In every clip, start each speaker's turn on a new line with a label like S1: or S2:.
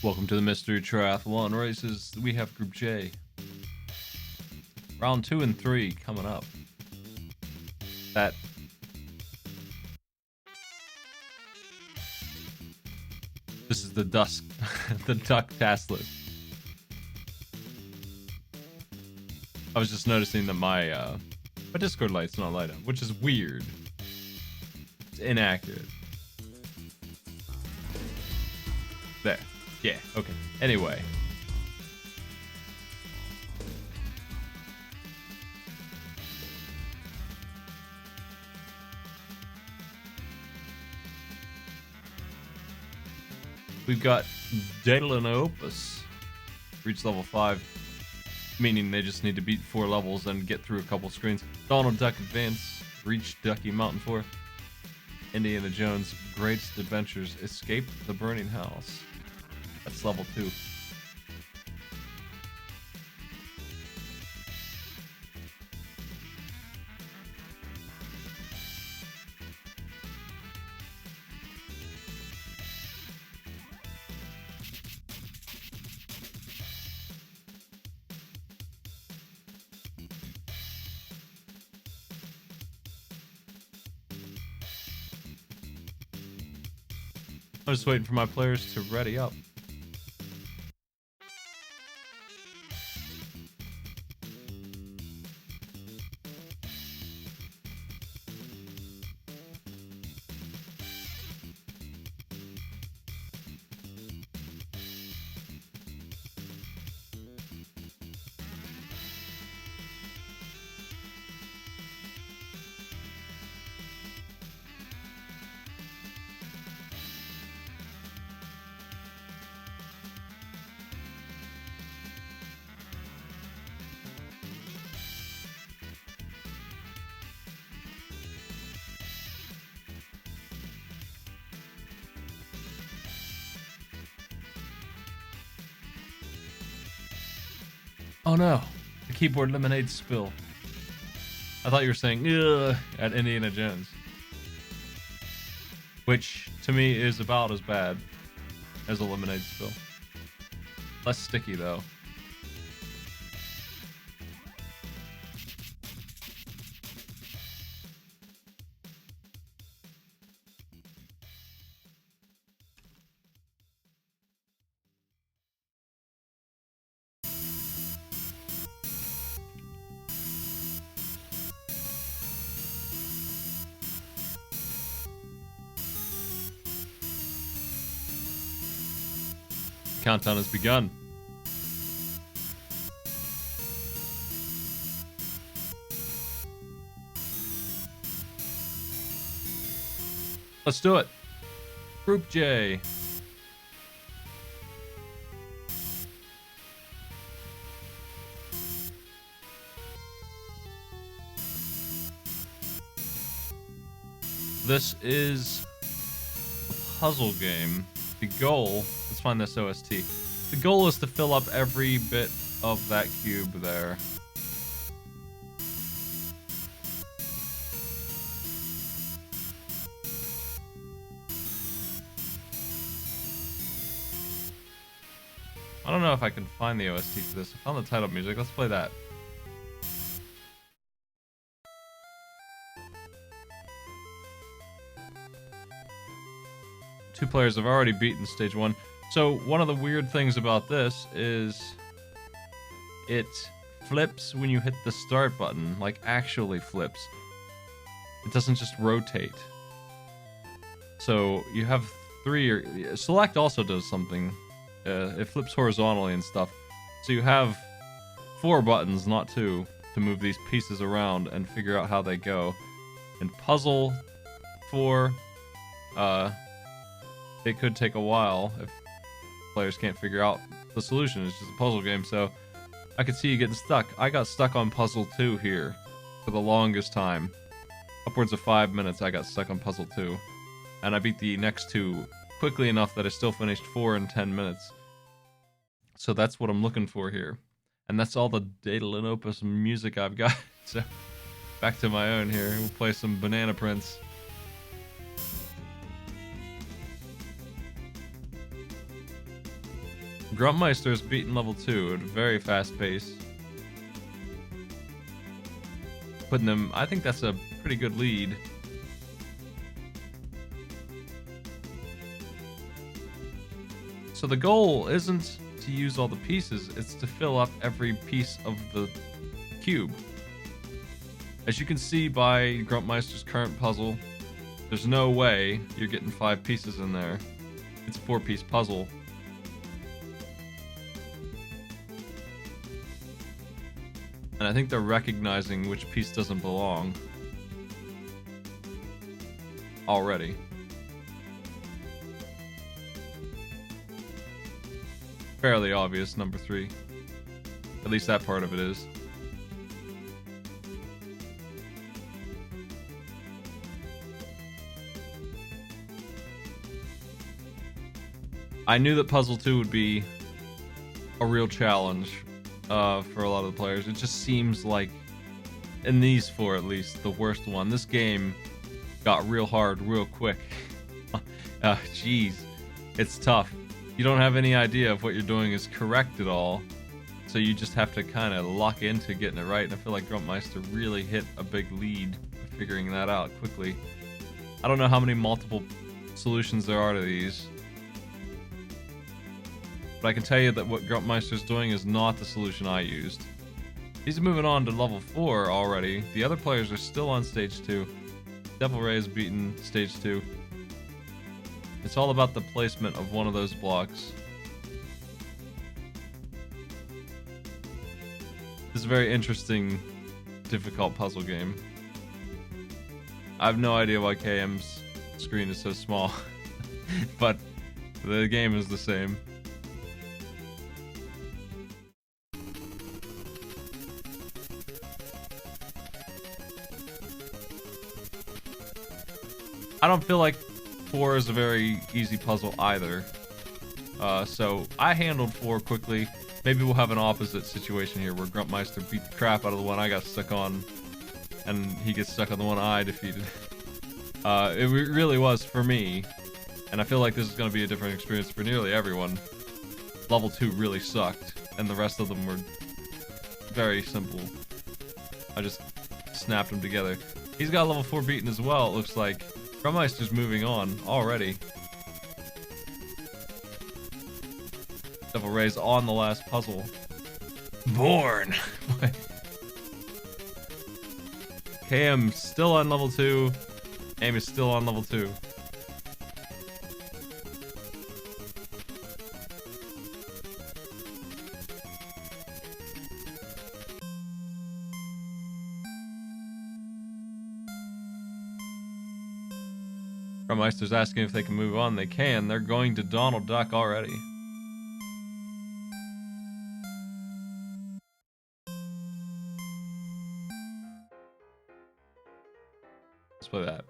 S1: Welcome to the Mystery Triathlon races. We have Group J. Round 2 and 3 coming up. This is the the duck task list. I was just noticing that my Discord light's not light up, which is weird. It's inaccurate. There. Yeah, okay. Anyway. We've got Triathlon Opus. Reach level 5, meaning they just need to beat 4 levels and get through a couple screens. Donald Duck Advance. Reach Ducky Mountain 4. Indiana Jones Greatest Adventures. Escape the Burning House. That's level 2. I'm just waiting for my players to ready up. Oh no, the keyboard lemonade spill. I thought you were saying ugh at Indiana Jones, which to me is about as bad as a lemonade spill. Less sticky though. Countdown has begun. Let's do it. Group J. This is a puzzle game. The goal, let's find this OST. The goal is to fill up every bit of that cube there. I don't know if I can find the OST for this. I found the title music. Let's play that. Two players have already beaten stage 1. So one of the weird things about this is it flips when you hit the start button, like actually flips. It doesn't just rotate. So you have 3 or select also does something. It flips horizontally and stuff. So you have 4 buttons, not 2, to move these pieces around and figure out how they go. And puzzle 4, it could take a while if players can't figure out the solution. It's just a puzzle game, so I could see you getting stuck. I got stuck on puzzle 2 here for the longest time. Upwards of 5 minutes I got stuck on puzzle 2. And I beat the next 2 quickly enough that I still finished 4 in 10 minutes. So that's what I'm looking for here. And that's all the Triathlon Opus music I've got. So back to my own here. We'll play some Banana Prince. Gruntmeister has beaten level 2 at a very fast pace. Putting them, I think that's a pretty good lead. So the goal isn't to use all the pieces, it's to fill up every piece of the cube. As you can see by Gruntmeister's current puzzle, there's no way you're getting 5 pieces in there. It's a 4-piece puzzle. And I think they're recognizing which piece doesn't belong already. Fairly obvious, number 3. At least that part of it is. I knew that puzzle 2 would be a real challenge for a lot of the players. It just seems like, in these 4 at least, the worst one. This game got real hard real quick. Jeez, it's tough. You don't have any idea if what you're doing is correct at all, so you just have to kind of lock into getting it right, and I feel like Gruntmeister really hit a big lead figuring that out quickly. I don't know how many multiple solutions there are to these, but I can tell you that what Gruntmeister's doing is not the solution I used. He's moving on to level 4 already. The other players are still on stage 2. Devil Ray has beaten stage 2. It's all about the placement of one of those blocks. This is a very interesting, difficult puzzle game. I have no idea why KM's screen is so small, but the game is the same. I don't feel like 4 is a very easy puzzle either. So I handled 4 quickly. Maybe we'll have an opposite situation here where Gruntmeister beat the crap out of the one I got stuck on, and he gets stuck on the one I defeated. It really was for me, and I feel like this is going to be a different experience for nearly everyone. Level 2 really sucked, and the rest of them were very simple. I just snapped them together. He's got level 4 beaten as well, it looks like. Gruntmeister's moving on already. Devil Ray's on the last puzzle. Born! KM still on level 2. Aim is still on level 2. Meister's asking if they can move on. They can. They're going to Donald Duck already. Let's play that.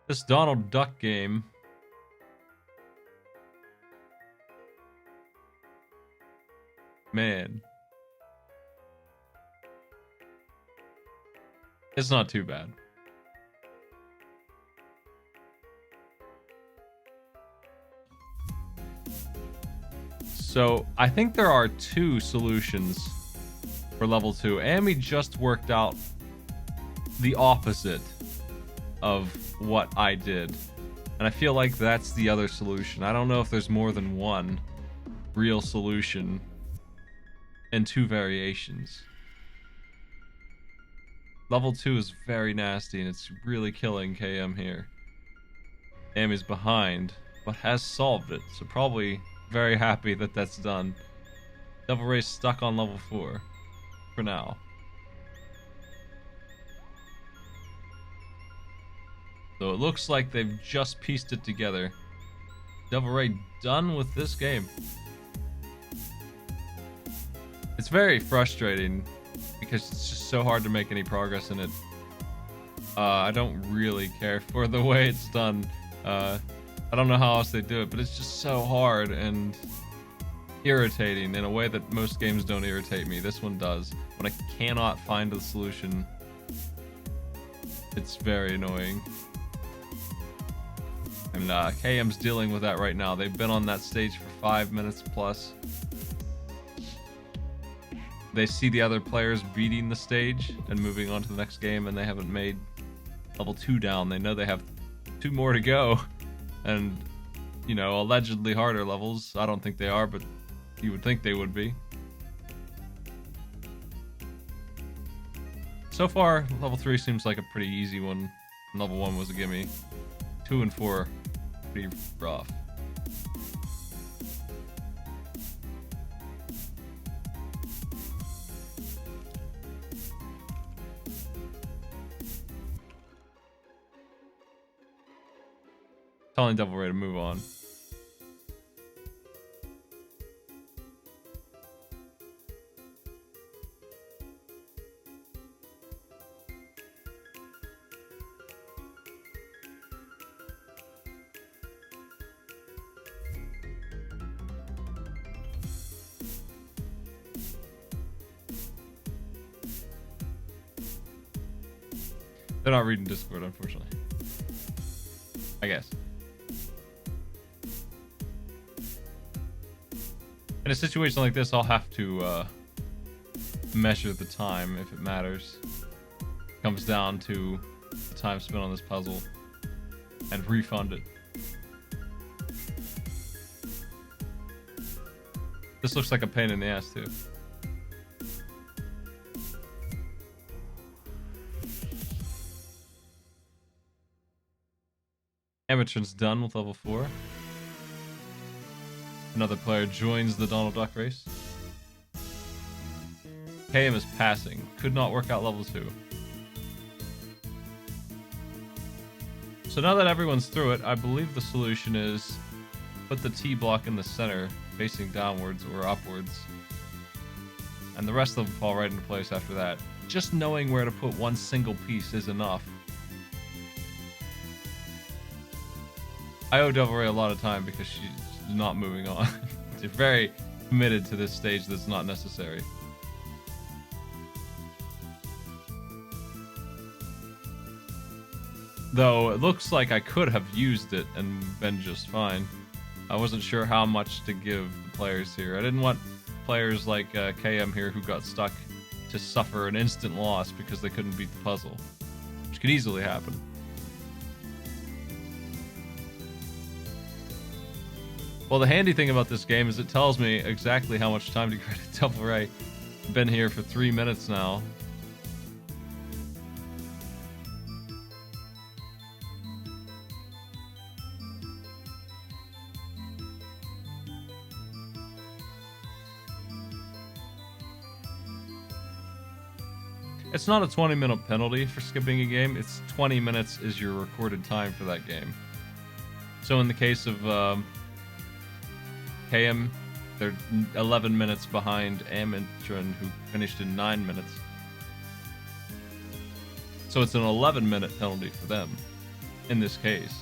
S1: This Donald Duck game man, it's not too bad. So I think there are 2 solutions for level 2. Amy just worked out the opposite of what I did, and I feel like that's the other solution. I don't know if there's more than one real solution and 2 variations. Level 2 is very nasty, and it's really killing KM here. Amy's behind, but has solved it, so probably very happy that that's done. Devil Ray's stuck on level 4 for now. So it looks like they've just pieced it together. Devil Ray done with this game. It's very frustrating because it's just so hard to make any progress in it. I don't really care for the way it's done. I don't know how else they do it, but it's just so hard, and irritating in a way that most games don't irritate me. This one does. When I cannot find a solution, it's very annoying. And KM's dealing with that right now. They've been on that stage for 5 minutes plus. They see the other players beating the stage and moving on to the next game, and they haven't made level 2 down. They know they have 2 more to go. And, you know, allegedly harder levels. I don't think they are, but you would think they would be. So far, level 3 seems like a pretty easy one. Level 1 was a gimme. 2 and 4, pretty rough. Telling Devil Ray to move on. They're not reading Discord, unfortunately. I guess. In a situation like this, I'll have to measure the time if it matters. It comes down to the time spent on this puzzle and refund it. This looks like a pain in the ass too. Amateur's done with level 4. Another player joins the Donald Duck race. KM is passing. Could not work out level 2. So now that everyone's through it, I believe the solution is put the T block in the center, facing downwards or upwards. And the rest of them fall right into place after that. Just knowing where to put one single piece is enough. I owe Devil Ray a lot of time because she's not moving on. She's very committed to this stage that's not necessary. Though it looks like I could have used it and been just fine. I wasn't sure how much to give the players here. I didn't want players like KM here who got stuck to suffer an instant loss because they couldn't beat the puzzle, which could easily happen. Well, the handy thing about this game is it tells me exactly how much time to credit Devil Ray. Been here for 3 minutes now. It's not a 20-minute penalty for skipping a game. It's 20 minutes is your recorded time for that game. So in the case of KM, they're 11 minutes behind Amatron, who finished in 9 minutes. So it's an 11-minute penalty for them, in this case.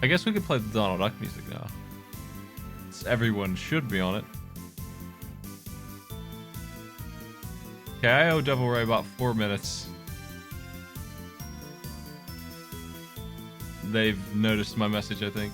S1: I guess we could play the Donald Duck music now. Everyone should be on it. Okay, I owe Devil Ray about 4 minutes. They've noticed my message, I think.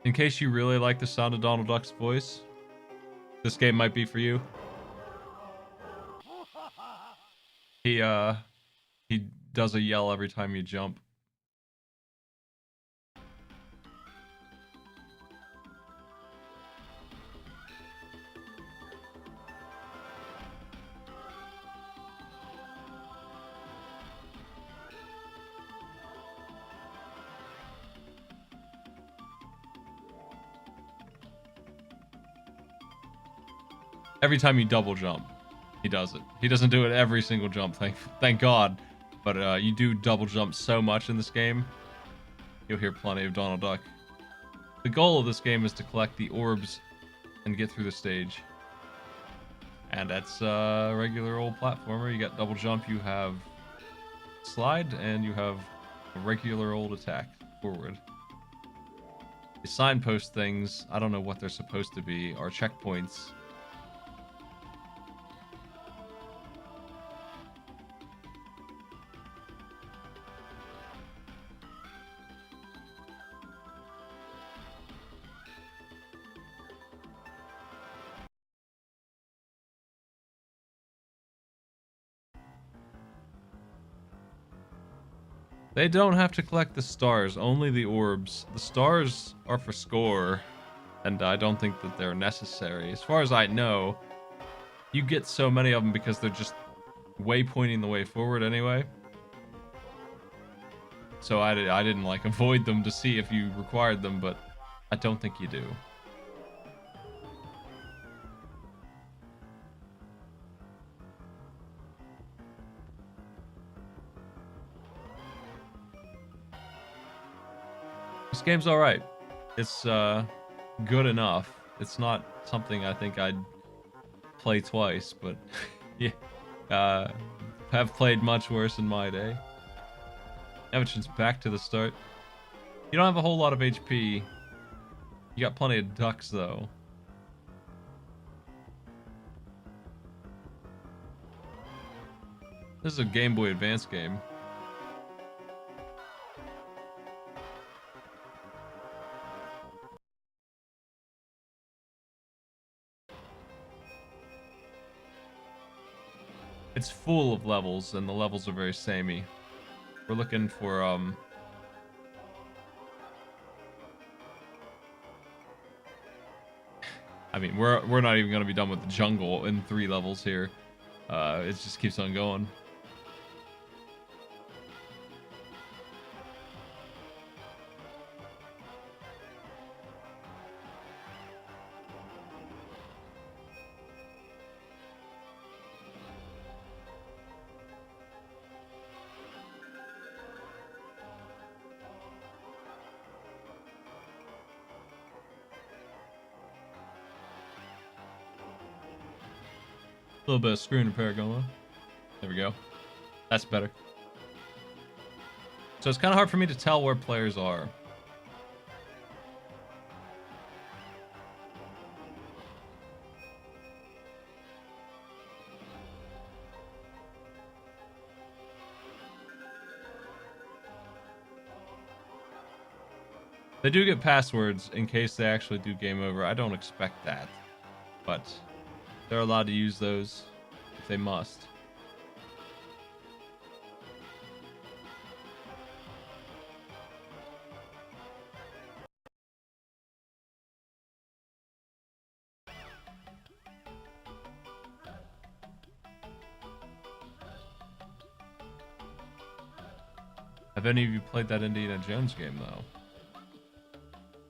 S1: In case you really like the sound of Donald Duck's voice, this game might be for you. He does a yell every time you jump. Every time you double jump, he does it. He doesn't do it every single jump, thank God. But you do double jump so much in this game, you'll hear plenty of Donald Duck. The goal of this game is to collect the orbs and get through the stage. And that's a regular old platformer. You got double jump, you have slide, and you have a regular old attack forward. The signpost things, I don't know what they're supposed to be, are checkpoints. They don't have to collect the stars, only the orbs. The stars are for score, and I don't think that they're necessary. As far as I know, you get so many of them because they're just waypointing the way forward anyway. So I didn't like avoid them to see if you required them, but I don't think you do. This game's alright. It's good enough. It's not something I think I'd play twice, but yeah, have played much worse in my day. Everton's back to the start. You don't have a whole lot of HP. You got plenty of ducks though. This is a Game Boy Advance game. It's full of levels, and the levels are very samey. We're looking for, I mean, we're not even gonna be done with the jungle in 3 levels here. It just keeps on going. A little bit of screw and repair going on. There we go. That's better. So it's kind of hard for me to tell where players are. They do get passwords in case they actually do game over. I don't expect that, but they're allowed to use those if they must. Have any of you played that Indiana Jones game, though?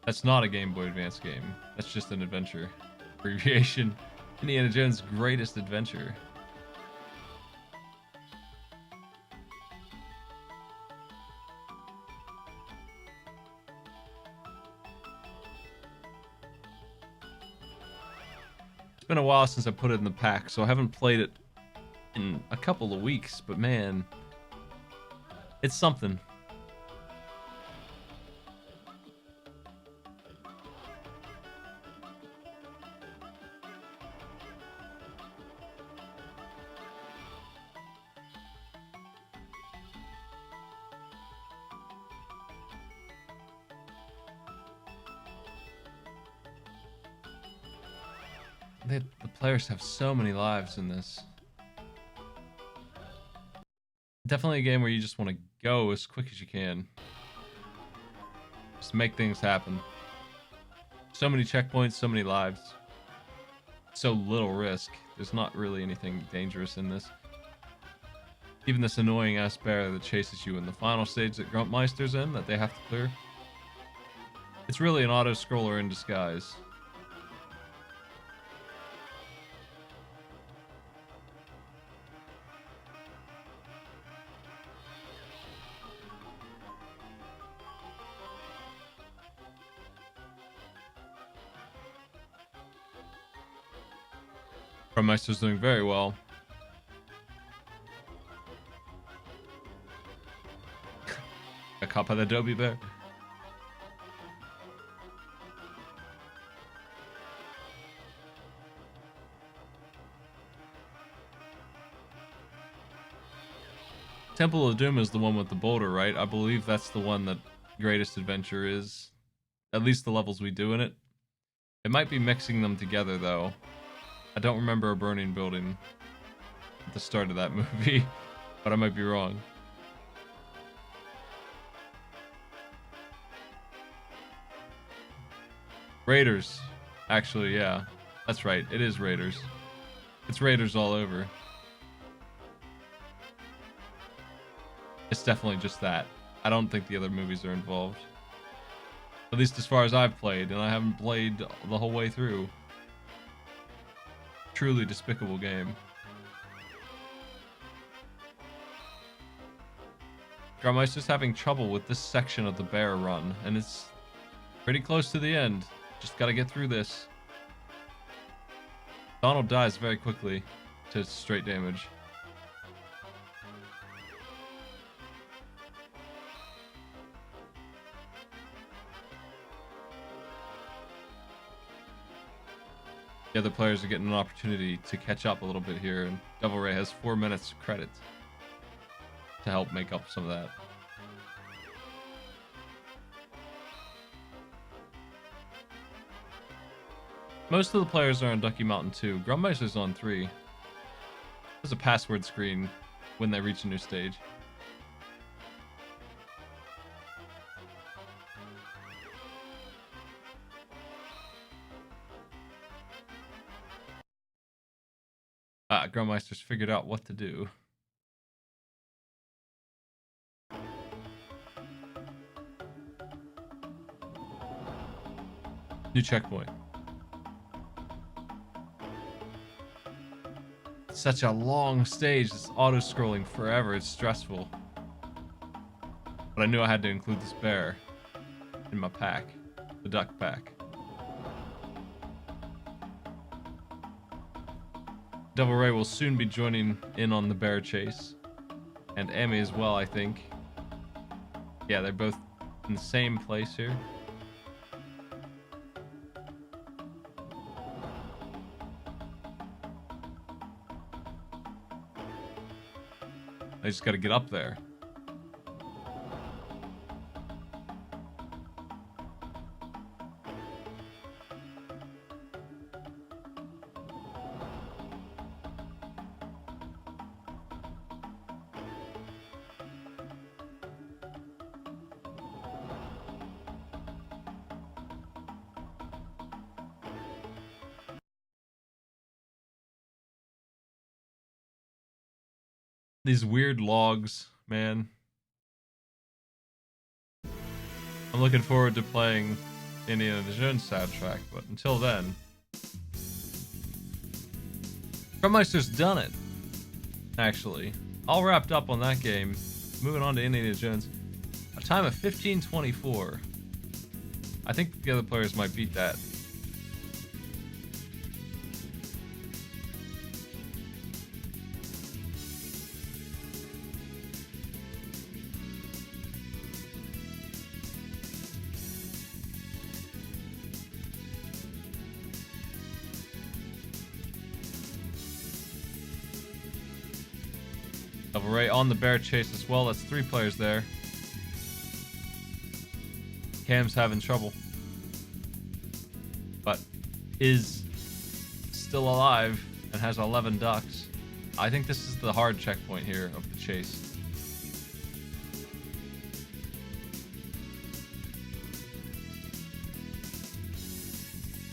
S1: That's not a Game Boy Advance game. That's just an adventure abbreviation. Indiana Jones' Greatest Adventure. It's been a while since I put it in the pack, so I haven't played it in a couple of weeks, but man, it's something. The players have so many lives in this. Definitely a game where you just want to go as quick as you can. Just make things happen. So many checkpoints, so many lives. So little risk. There's not really anything dangerous in this. Even this annoying ass bear that chases you in the final stage that Gruntmeister's in that they have to clear. It's really an auto-scroller in disguise. Meister's doing very well. Got caught by the Adobe Bear. Temple of Doom is the one with the boulder, right? I believe that's the one that Greatest Adventure is. At least the levels we do in it. It might be mixing them together, though. I don't remember a burning building at the start of that movie, but I might be wrong. Raiders. Actually, yeah. That's right. It is Raiders. It's Raiders all over. It's definitely just that. I don't think the other movies are involved. At least as far as I've played, and I haven't played the whole way through. Truly despicable game. Grandmeister's having trouble with this section of the bear run, and it's pretty close to the end. Just gotta get through this. Donald dies very quickly to straight damage. The other players are getting an opportunity to catch up a little bit here, and Devil Ray has 4 minutes of credit to help make up some of that. Most of the players are on Ducky Mountain 2. Grummeister's on 3. There's a password screen when they reach a new stage. Grummeister's figured out what to do. New checkpoint. It's such a long stage. It's auto-scrolling forever. It's stressful. But I knew I had to include this bear in my pack. The duck pack. Devil Ray will soon be joining in on the bear chase. And Amy as well, I think. Yeah, they're both in the same place here. I just gotta get up there. These weird logs, man. I'm looking forward to playing Indiana Jones soundtrack, but until then... Grummeister's done it, actually. All wrapped up on that game. Moving on to Indiana Jones. A time of 15:24. I think the other players might beat that. Devil Ray on the bear chase as well. That's 3 players there. Cam's having trouble, but is still alive and has 11 ducks. I think this is the hard checkpoint here of the chase.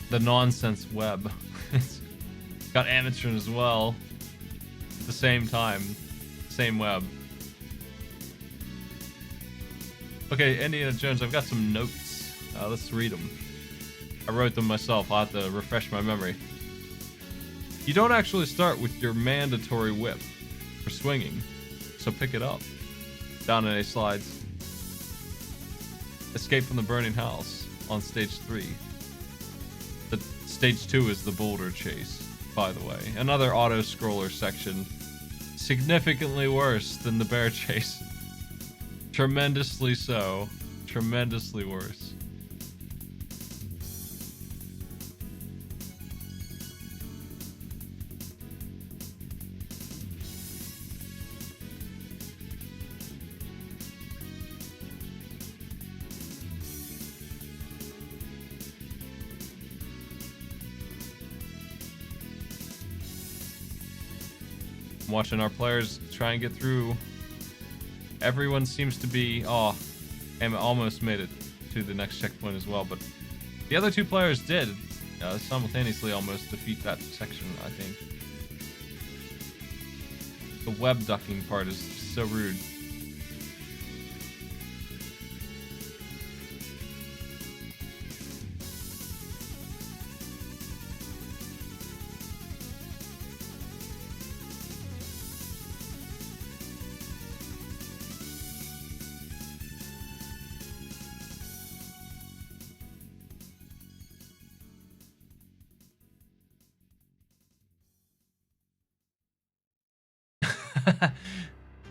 S1: The nonsense web. It's got Amatron as well at the same time. Same web. Okay, Indiana Jones, I've got some notes. Let's read them. I wrote them myself. I'll have to refresh my memory. You don't actually start with your mandatory whip for swinging, so pick it up. Down in A slides. Escape from the burning house on stage 3. The stage 2 is the boulder chase. by the way. Another auto-scroller section. Significantly worse than the bear chase. Tremendously so. Tremendously worse. I'm watching our players try and get through. Everyone seems to be... Oh, Emma almost made it to the next checkpoint as well, but the other two players did simultaneously almost defeat that section, I think. The web ducking part is so rude.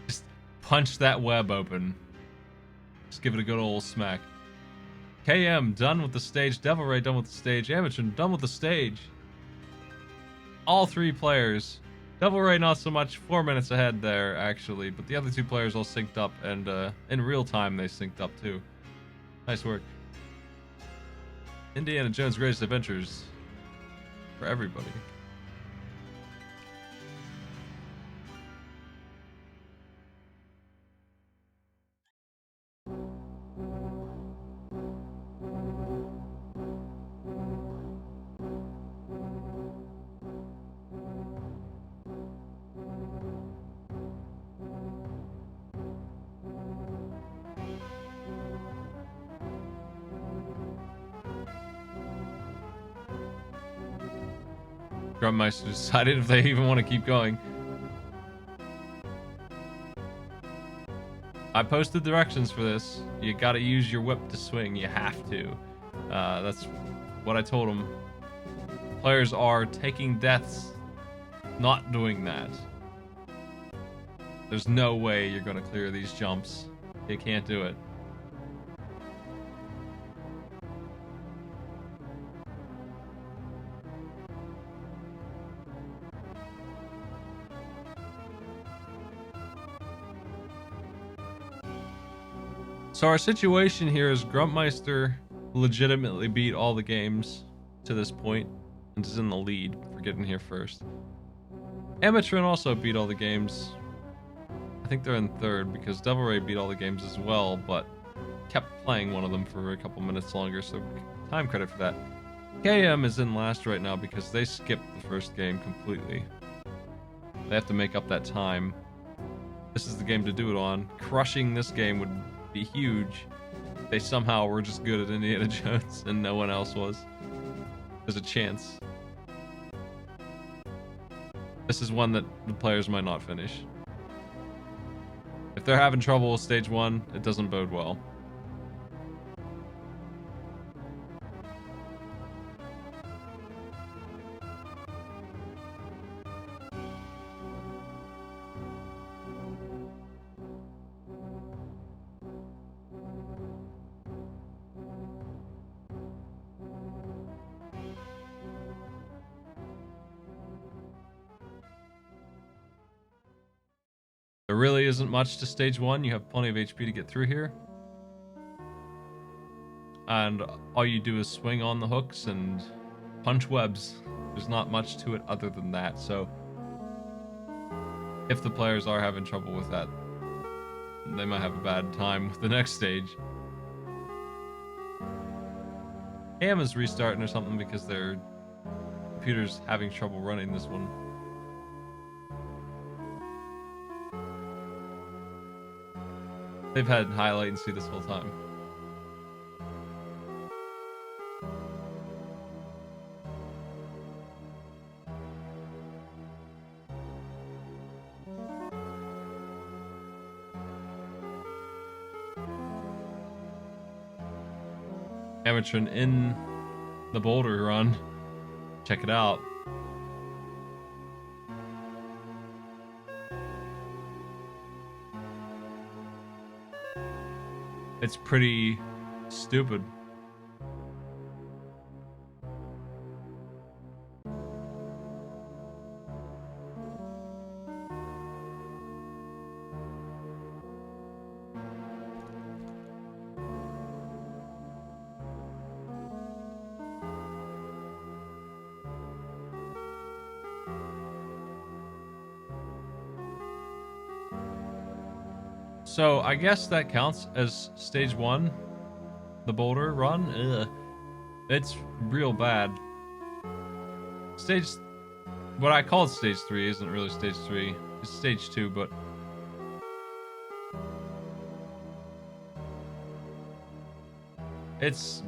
S1: Just punch that web open. Just give it a good old smack. KM done with the stage. Devil Ray done with the stage. Amateur done with the stage. All three players. Devil Ray not so much. 4 minutes ahead there actually, but the other two players all synced up, and in real time they synced up too. Nice work. Indiana Jones' Greatest Adventures for everybody. Gruntmeister decided if they even want to keep going. I posted directions for this. You gotta use your whip to swing. You have to. That's what I told them. Players are taking deaths not doing that. There's no way you're gonna clear these jumps. You can't do it. So our situation here is Gruntmeister legitimately beat all the games to this point and is in the lead for getting here first. Amatron also beat all the games. I think they're in third because Devil Ray beat all the games as well, but kept playing one of them for a couple minutes longer, so time credit for that. KM is in last right now because they skipped the first game completely. They have to make up that time. This is the game to do it on. Crushing this game would be huge. They somehow were just good at Indiana Jones and no one else was. There's a chance. This is one that the players might not finish. If they're having trouble with stage 1, it doesn't bode well. There really isn't much to stage 1. You have plenty of HP to get through here. And all you do is swing on the hooks and punch webs. There's not much to it other than that, so if the players are having trouble with that, they might have a bad time with the next stage. Cam is restarting or something because their computer's having trouble running this one. They've had high latency this whole time. Amatron in the boulder run. Check it out. It's pretty stupid. So I guess that counts as stage 1, the boulder run. Ugh. It's real bad. What I called stage 3 isn't really stage 3. It's stage 2, but it's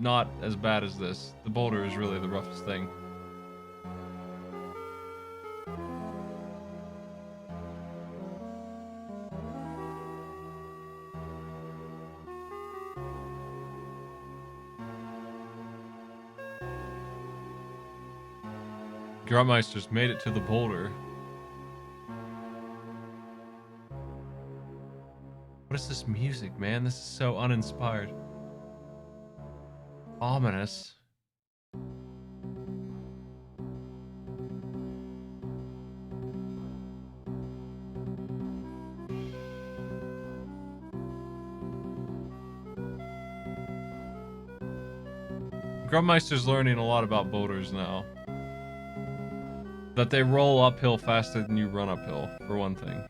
S1: not as bad as this. The boulder is really the roughest thing. Grummeisters made it to the boulder. What is this music, man? This is so uninspired. Ominous. Grubmeister's learning a lot about boulders now. That they roll uphill faster than you run uphill, for one thing.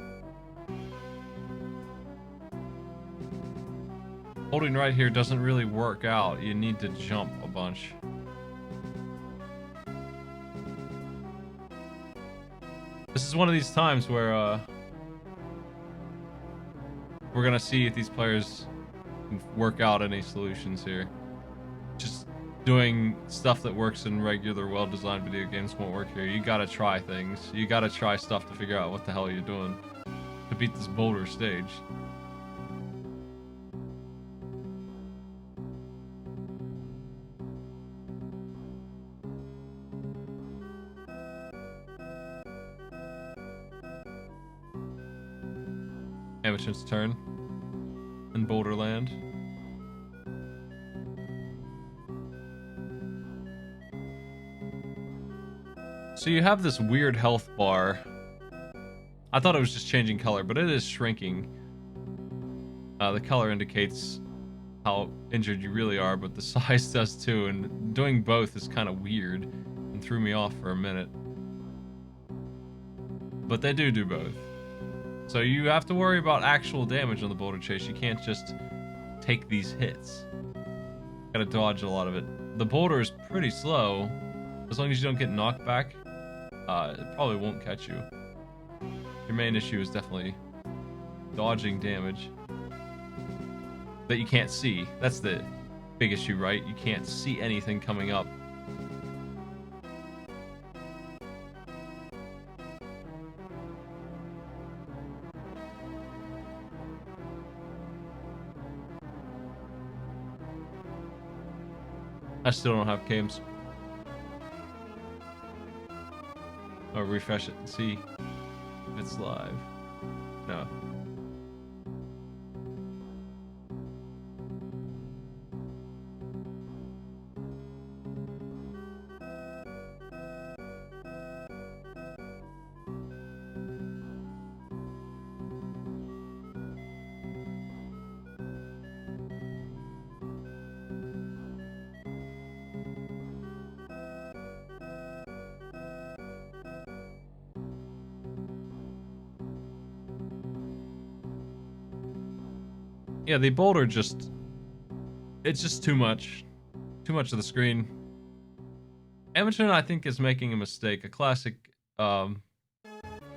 S1: Holding right here doesn't really work out. You need to jump a bunch. This is one of these times where we're gonna see if these players can work out any solutions here. Just doing stuff that works in regular, well-designed video games won't work here. You gotta try things. You gotta try stuff to figure out what the hell you're doing to beat this boulder stage. Hamilton's turn in Boulderland. So you have this weird health bar. I thought it was just changing color, but it is shrinking. The color indicates how injured you really are, but the size does too, and doing both is kind of weird and threw me off for a minute. But they do both. So you have to worry about actual damage on the boulder chase. You can't just take these hits. Gotta dodge a lot of it. The boulder is pretty slow. As long as you don't get knocked back, it probably won't catch you. Your main issue is definitely dodging damage that you can't see. That's the big issue, right? You can't see anything coming up. I still don't have games. I'll refresh it and see if it's live. No. Yeah, the boulder it's just too much. Too much of the screen. Edmonton, I think, is making a mistake. A classic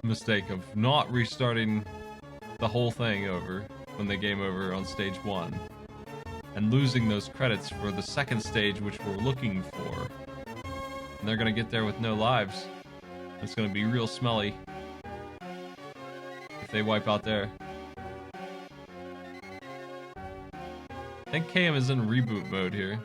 S1: mistake of not restarting the whole thing over when they game over on stage 1. And losing those credits for the second stage, which we're looking for. And they're gonna get there with no lives. It's gonna be real smelly if they wipe out there. I think KM is in reboot mode here.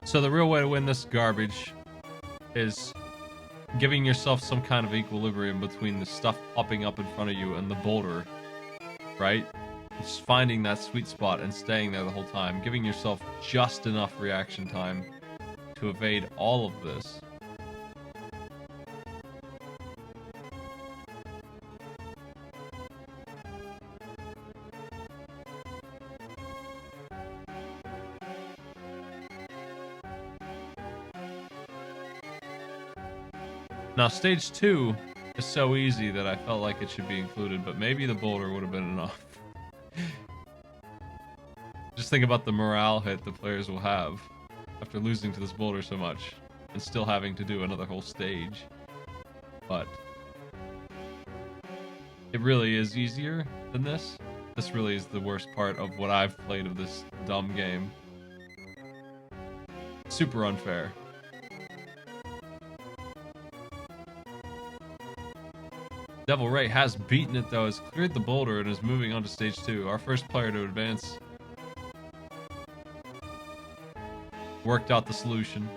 S1: So the real way to win this garbage is giving yourself some kind of equilibrium between the stuff popping up in front of you and the boulder, right? Just finding that sweet spot and staying there the whole time, giving yourself just enough reaction time to evade all of this. Now, stage 2 is so easy that I felt like it should be included, but maybe the boulder would have been enough. Just think about the morale hit the players will have after losing to this boulder so much and still having to do another whole stage. But it really is easier than this. This really is the worst part of what I've played of this dumb game. Super unfair. Devil Ray has beaten it though, has cleared the boulder and is moving on to stage 2. Our first player to advance. Worked out the solution.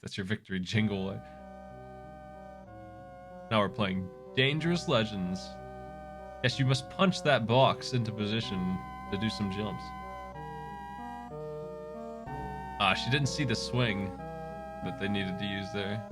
S1: That's your victory jingle. Now we're playing Dangerous Legends. Yes, you must punch that box into position to do some jumps. Ah, she didn't see the swing that they needed to use there.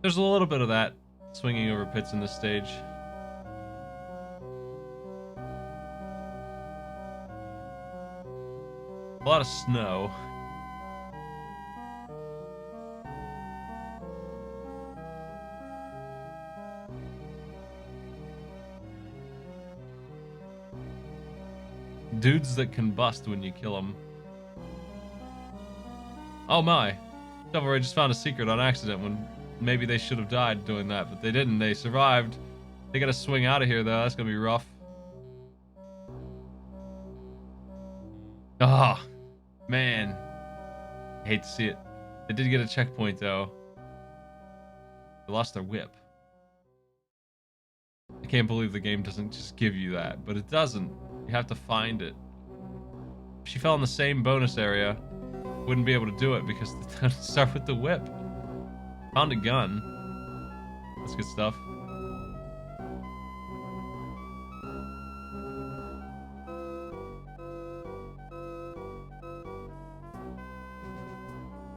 S1: There's a little bit of that swinging over pits in this stage. A lot of snow. Dudes that combust when you kill them. Oh my. Devil Ray just found a secret on accident when maybe they should have died doing that, but they didn't. They survived. They gotta swing out of here though. That's gonna be rough. Ah, oh, man. I hate to see it. They did get a checkpoint though. They lost their whip. I can't believe the game doesn't just give you that, but it doesn't. You have to find it. If she fell in the same bonus area, wouldn't be able to do it because it doesn't start with the whip. Found a gun. That's good stuff.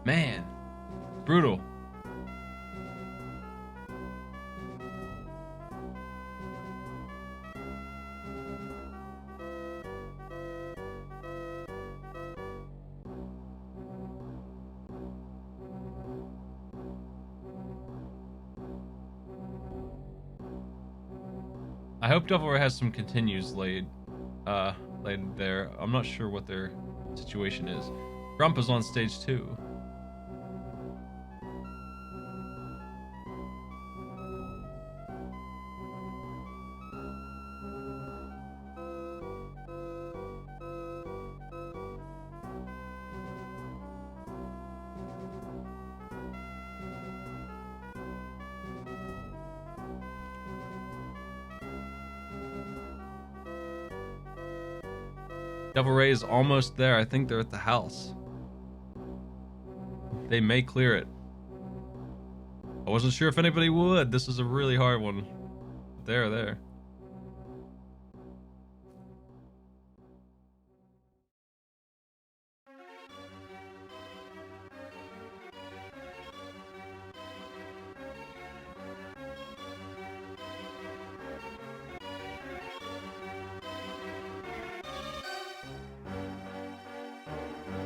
S1: Man, brutal. I hope Devil Ray has some continues laid there. I'm not sure what their situation is. Grump is on stage 2. Devil Ray is almost there. I think they're at the house. They may clear it. I wasn't sure if anybody would. This is a really hard one. They're there.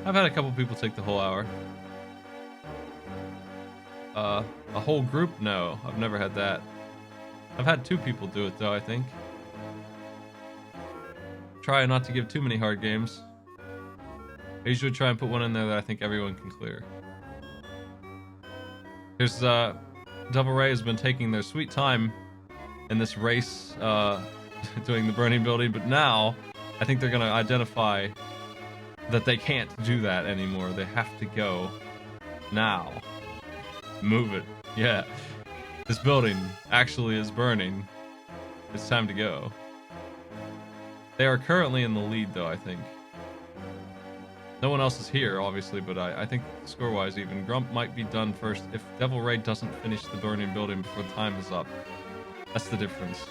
S1: I've had a couple people take the whole hour. A whole group? No, I've never had that. I've had 2 people do it though, I think. Try not to give too many hard games. I usually try and put one in there that I think everyone can clear. There's Devil Ray has been taking their sweet time in this race, doing the burning building, but now I think they're gonna identify that they can't do that anymore. They have to go now. Move it. Yeah. This building actually is burning. It's time to go. They are currently in the lead, though, I think. No one else is here, obviously, but I think score-wise even, Grump might be done first if Devil Ray doesn't finish the burning building before time is up. That's the difference.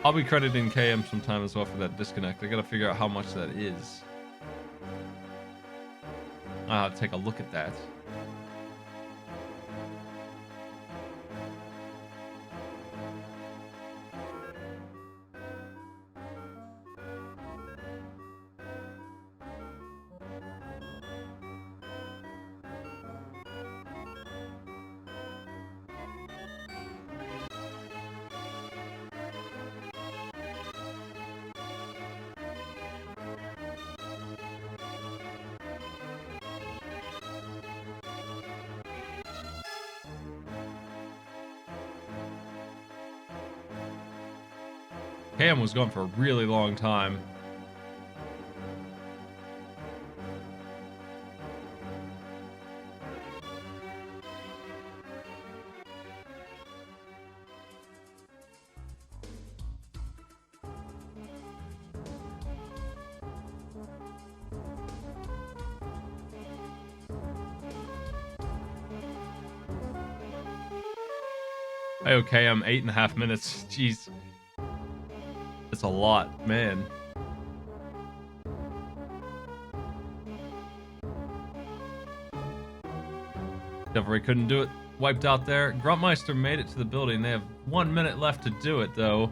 S1: I'll be crediting KM sometime as well for that disconnect. I gotta figure out how much that is. I'll have to take a look at that. Cam was going for a really long time. Okay, I'm 8.5 minutes. Jeez. That's a lot, man. Devil Ray couldn't do it. Wiped out there. Gruntmeister made it to the building. They have 1 minute left to do it, though.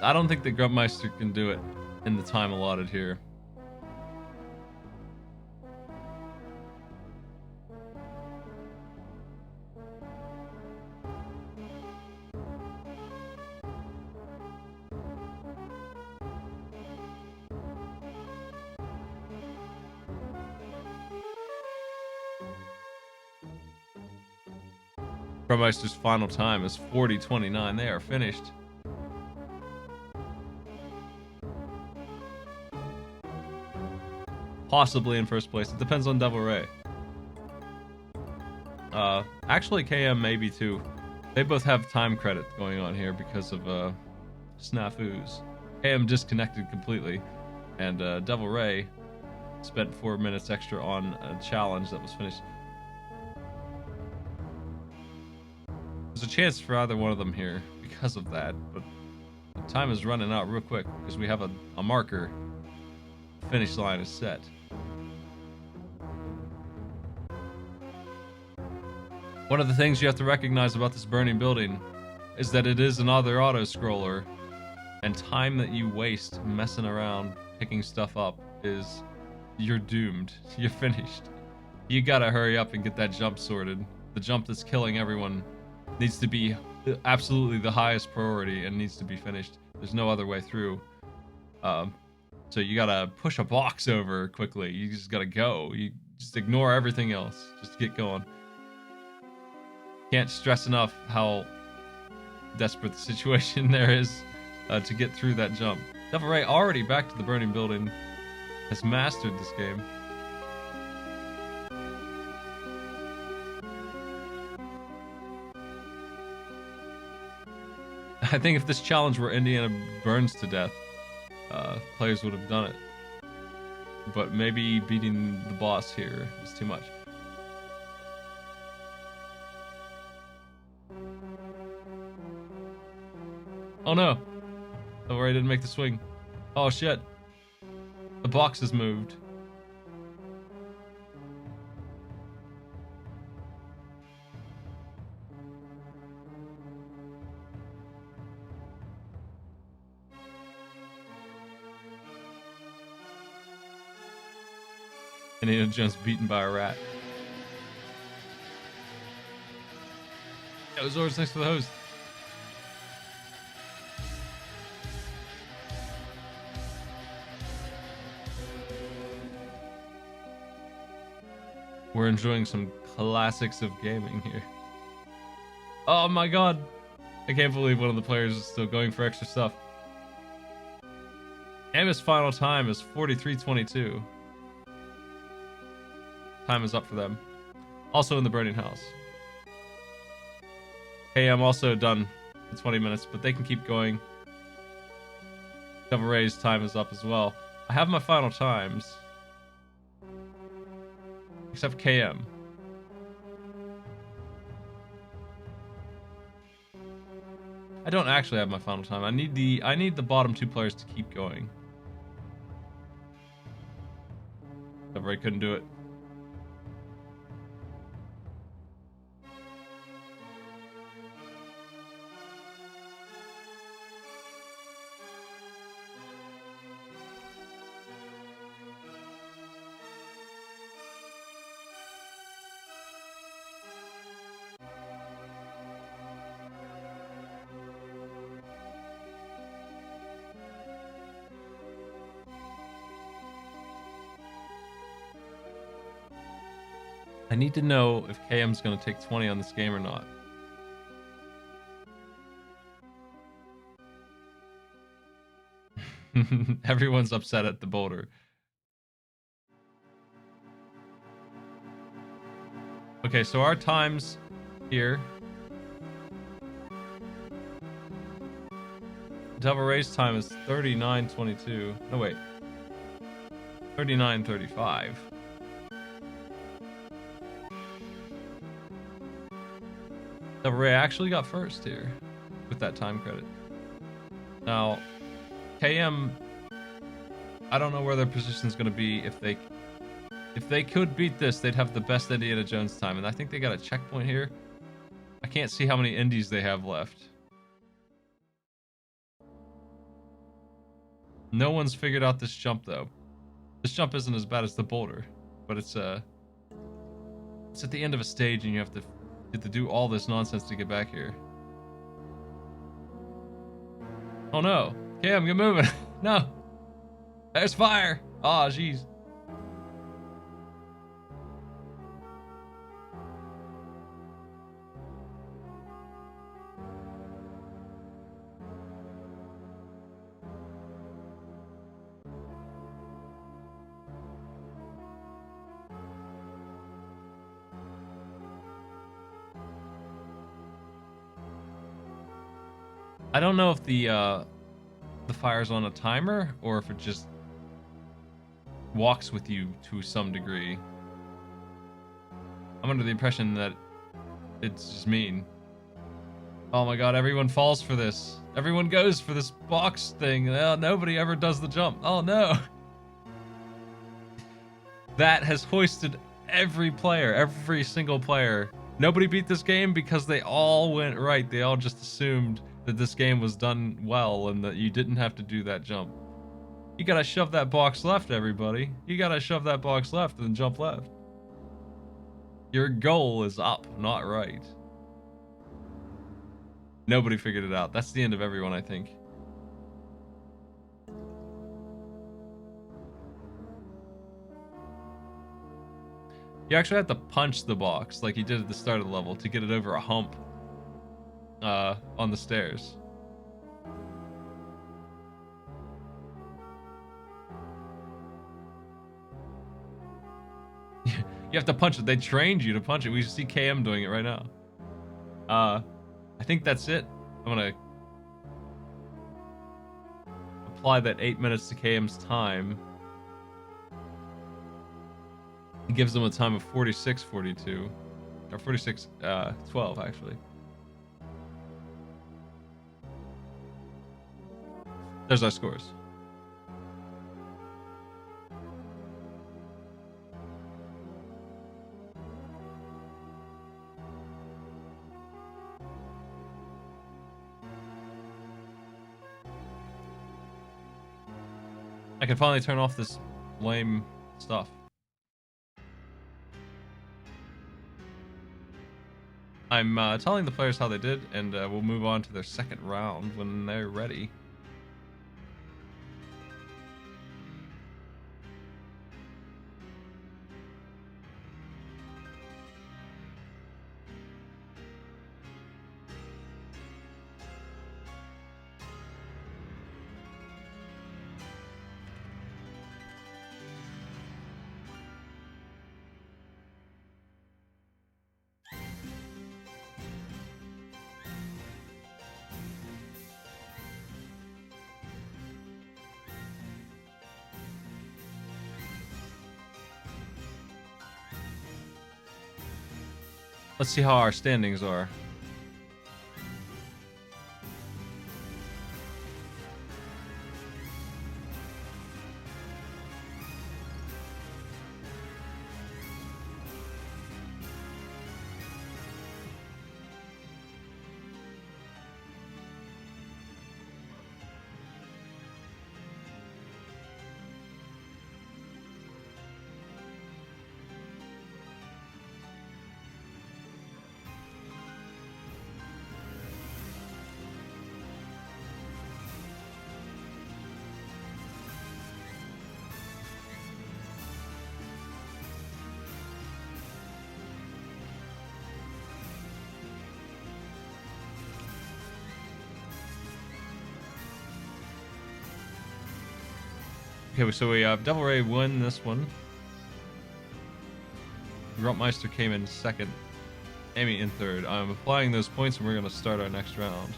S1: I don't think the Gruntmeister can do it in the time allotted here. Gruntmeister's final time is 40:29. They are finished. Possibly in first place. It depends on Devil Ray. Actually, KM maybe too. They both have time credit going on here because of snafus. KM disconnected completely, and Devil Ray spent 4 minutes extra on a challenge that was finished. There's a chance for either one of them here because of that, but the time is running out real quick because we have a marker. Finish line is set. One of the things you have to recognize about this burning building is that it is another auto-scroller, and time that you waste messing around picking stuff up is you're doomed. You're finished. You gotta hurry up and get that jump sorted. The jump that's killing everyone needs to be absolutely the highest priority and needs to be finished. There's no other way through. So you gotta push a box over quickly. You just gotta go. You just ignore everything else. Just get going. Can't stress enough how desperate the situation there is to get through that jump. Devil Ray already back to the burning building. Has mastered this game. I think if this challenge were Indiana burns to death, players would have done it. But maybe beating the boss here is too much. Oh no. Oh, I didn't make the swing. Oh shit. The box has moved. Indiana Jones beaten by a rat. Yeah, Zora's next to the hose. We're enjoying some classics of gaming here. Oh my god. I can't believe one of the players is still going for extra stuff. Emma's final time is 43:22. Time is up for them. Also in the burning house. Hey, I'm also done in 20 minutes, but they can keep going. Devil Ray's time is up as well. I have my final times. Except KM. I don't actually have my final time. I need the bottom two players to keep going. Devil Ray couldn't do it. I need to know if KM's going to take 20 on this game or not. Everyone's upset at the boulder. Okay, so our times here. Devil Ray's time is 39:22. No, wait. 39:35. Devil Ray actually got first here with that time credit. Now, KM, I don't know where their position's going to be. If they could beat this, they'd have the best Indiana Jones time, and I think they got a checkpoint here. I can't see how many indies they have left. No one's figured out this jump though. This jump isn't as bad as the boulder, but it's at the end of a stage, and you have to do all this nonsense to get back here. Oh no. KM, get moving. No. There's fire. Oh, jeez. I don't know if the fire's on a timer or if it just walks with you to some degree. I'm under the impression that it's just mean. Oh my god, everyone falls for this. Everyone goes for this box thing. Oh, nobody ever does the jump. Oh no. That has hoisted every player, every single player. Nobody beat this game because they all went right. They all just assumed that this game was done well and that you didn't have to do that jump. You gotta shove that box left, everybody. You gotta shove that box left and jump left. Your goal is up, not right. Nobody figured it out. That's the end of everyone, I think. You actually have to punch the box like you did at the start of the level to get it over a hump on the stairs. You have to punch it. They trained you to punch it. We see KM doing it right now. I think that's it. I'm gonna apply that 8 minutes to KM's time. It gives them a time of 46:42, or 46:12 actually. There's our scores. I can finally turn off this lame stuff. I'm telling the players how they did, and we'll move on to their second round when they're ready. Let's see how our standings are. Okay, so we have Devil Ray win this one. Gruntmeister came in second. Amy in third. I'm applying those points and we're going to start our next round.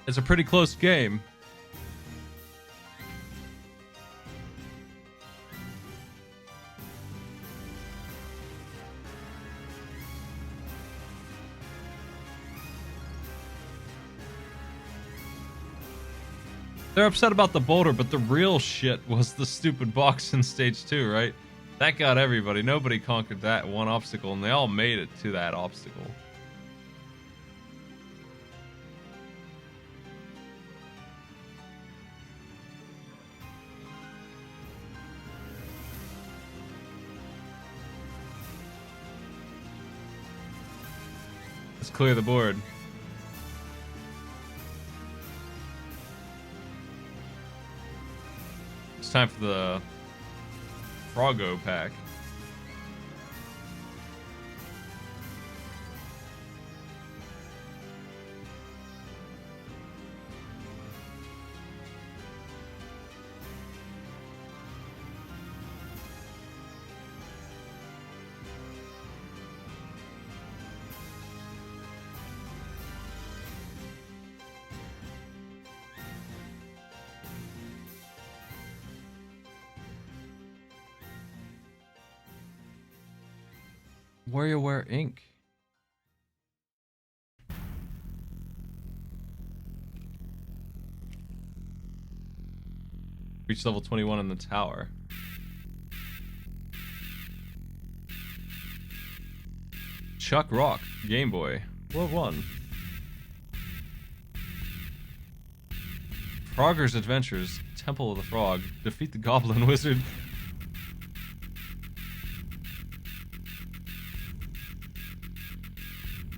S1: It's a pretty close game. They're upset about the boulder, but the real shit was the stupid box in stage 2, right? That got everybody. Nobody conquered that one obstacle, and they all made it to that obstacle. Let's clear the board. It's time for the Froggo pack. WarioWare Inc. Reach level 21 in the tower. Chuck Rock, Game Boy, World 1. Frogger's Adventures, Temple of the Frog, defeat the Goblin Wizard.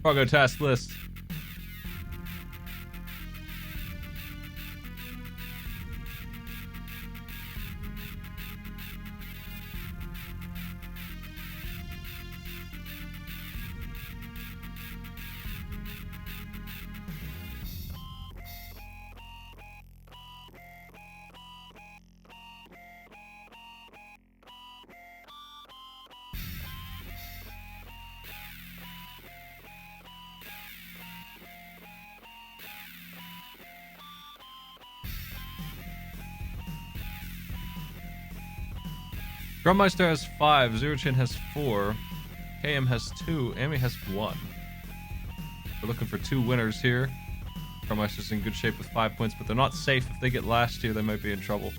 S1: Froggo task list. Drummeister has 5, Zerochin has 4, KM has 2, Amy has 1. We're looking for 2 winners here. Drummeister's in good shape with 5 points, but they're not safe. If they get last year, they might be in trouble.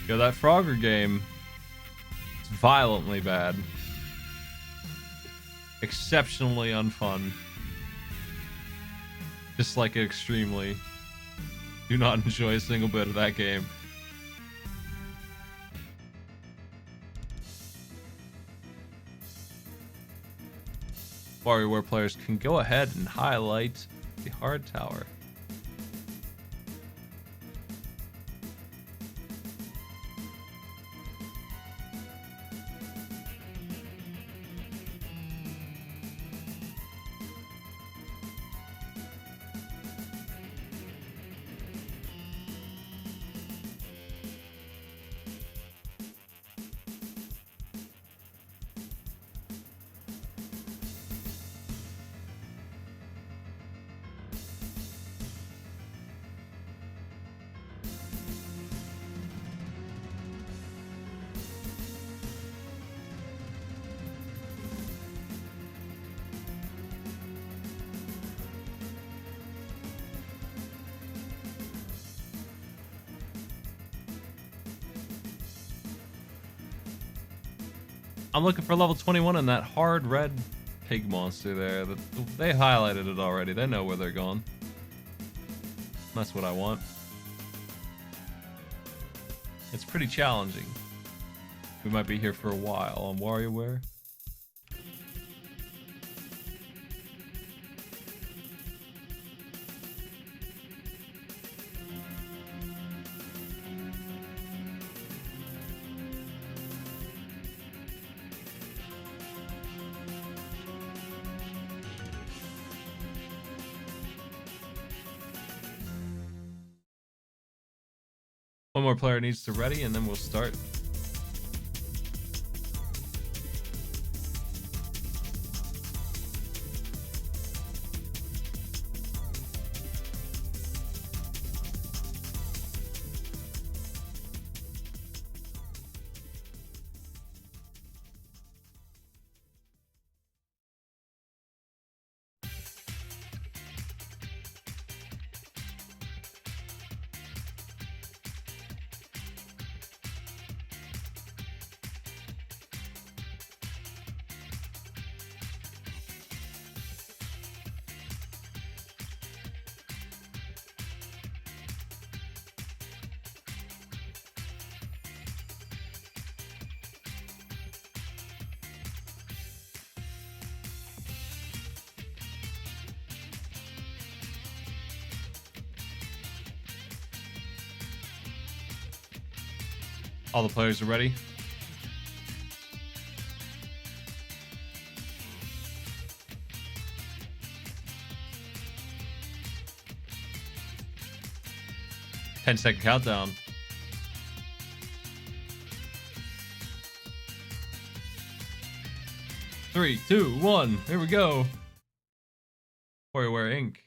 S1: Yo, that Frogger game is violently bad. Exceptionally unfun. Just like extremely. Do not enjoy a single bit of that game. WarioWare players can go ahead and highlight the hard tower. I'm looking for level 21 and that hard red pig monster there. They highlighted it already. They know where they're going. That's what I want. It's pretty challenging. We might be here for a while on WarioWare. One more player needs to ready, and then we'll start. All the players are ready. Ten-second countdown. 3, 2, 1. Here we go. WarioWare Inc.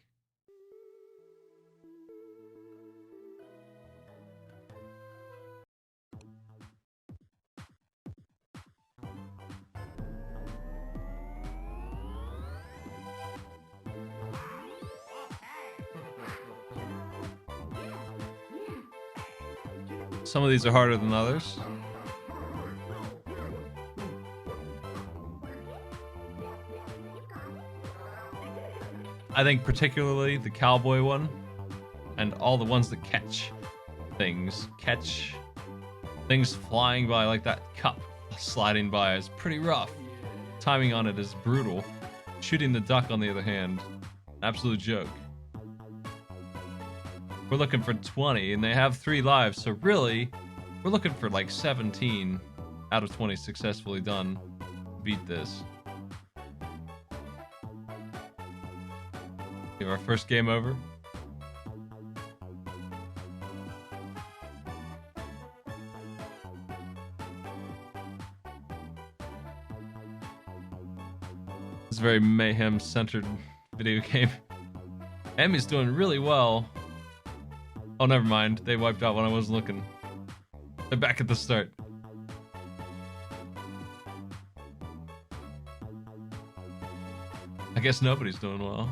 S1: Some of these are harder than others. I think particularly the cowboy one and all the ones that catch things flying by, like that cup sliding by, is pretty rough. Timing on it is brutal. Shooting the duck, on the other hand, absolute joke. We're looking for 20, and they have 3 lives, so really, we're looking for like 17 out of 20 successfully done. Beat this. We have our first game over. It's a very mayhem-centered video game. Emmy's doing really well. Oh, never mind. They wiped out when I wasn't looking. They're back at the start. I guess nobody's doing well.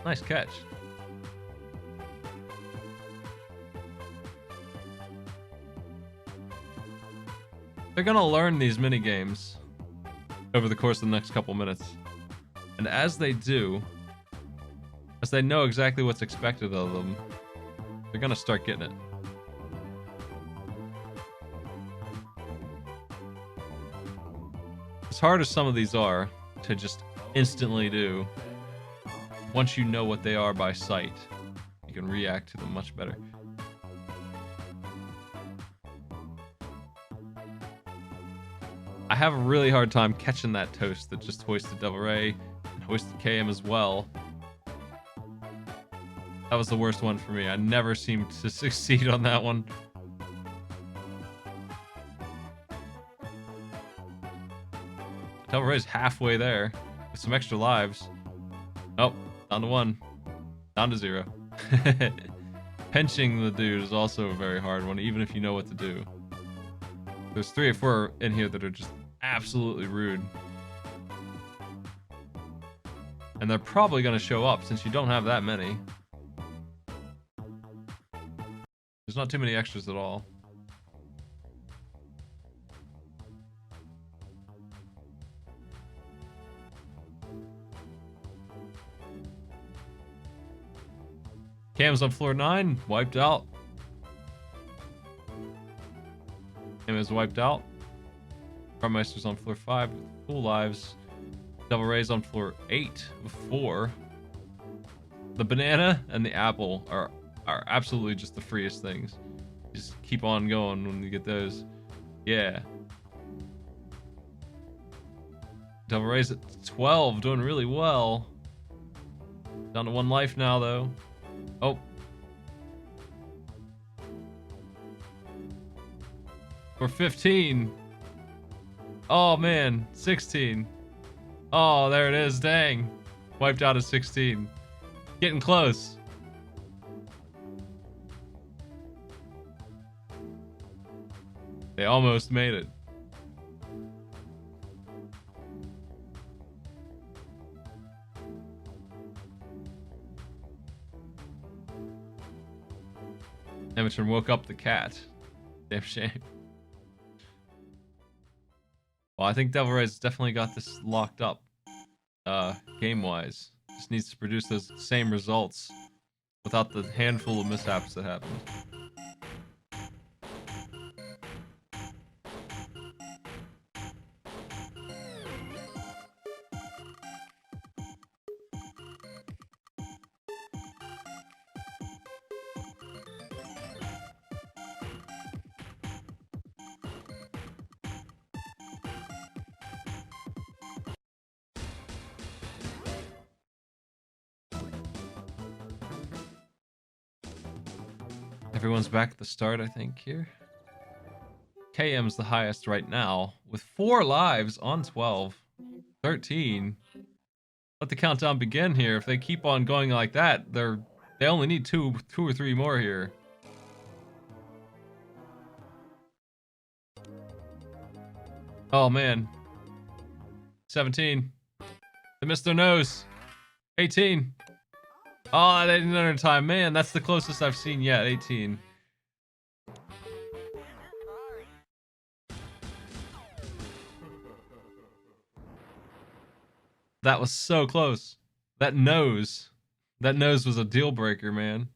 S1: Nice catch. They're gonna learn these mini games over the course of the next couple minutes. And as they do, as they know exactly what's expected of them, they're gonna start getting it. As hard as some of these are to just instantly do, once you know what they are by sight, you can react to them much better. I have a really hard time catching that toast that just hoisted Devil Ray and hoisted KM as well. That was the worst one for me. I never seemed to succeed on that one. Devil Ray's halfway there with some extra lives. Oh, down to 1. Down to 0. Pinching the dude is also a very hard one, even if you know what to do. There's 3 or 4 in here that are just absolutely rude. And they're probably going to show up since you don't have that many. There's not too many extras at all. Cam's on floor 9, wiped out. Cam is wiped out. Carmeister's on floor 5 with full lives. Devil Ray's on floor 8 with 4. The banana and the apple are absolutely just the freest things. Just keep on going when you get those. Yeah. Devil Ray's at 12, doing really well. Down to 1 life now, though. Oh. We're 15. Oh, man. 16. Oh, there it is. Dang. Wiped out at 16. Getting close. They almost made it. Amateur woke up the cat. Damn shame. Well, I think Devil Ray's definitely got this locked up, game-wise. Just needs to produce those same results without the handful of mishaps that happened. Everyone's back at the start, I think, here. KM's the highest right now, with 4 lives on 12. 13. Let the countdown begin here. If they keep on going like that, they only need two or three more here. Oh, man. 17. They missed their nose. 18. Oh, they didn't enter time. Man, that's the closest I've seen yet. 18. That was so close. That nose was a deal breaker, man.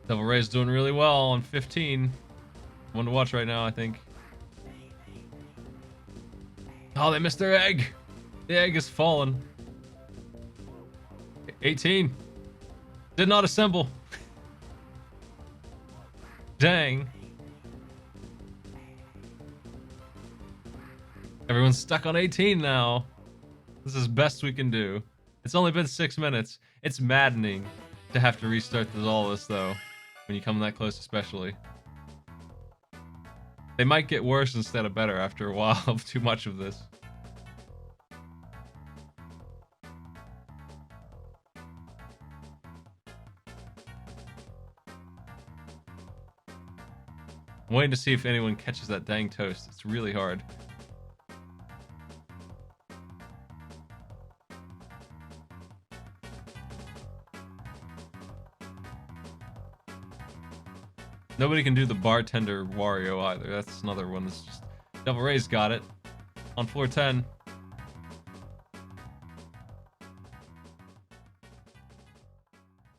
S1: Devil Ray's doing really well on 15. One to watch right now, I think. Oh, they missed their egg. The egg is fallen. 18. Did not assemble. Dang. Everyone's stuck on 18 now. This is best we can do. It's only been 6 minutes. It's maddening to have to restart all this though, when you come that close especially. They might get worse instead of better after a while of too much of this. I'm waiting to see if anyone catches that dang toast. It's really hard. Nobody can do the bartender Wario either. That's another one that's just... Devil Ray's got it. On floor 10.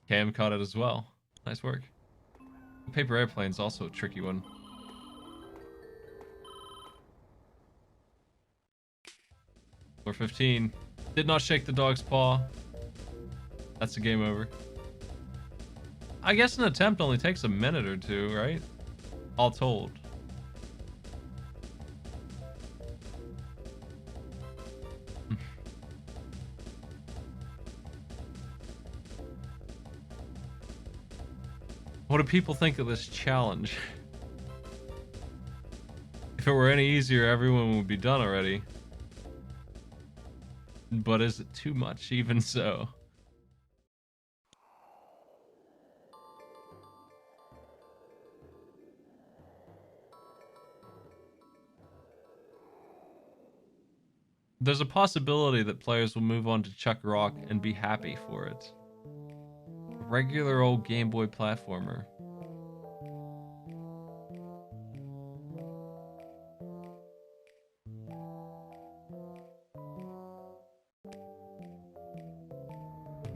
S1: Cam caught it as well. Nice work. Paper airplane's also a tricky one. Floor 15. Did not shake the dog's paw. That's a game over. I guess an attempt only takes a minute or two, right? All told. What do people think of this challenge? If it were any easier, everyone would be done already. But is it too much, even so? There's a possibility that players will move on to Chuck Rock and be happy for it. A regular old Game Boy platformer.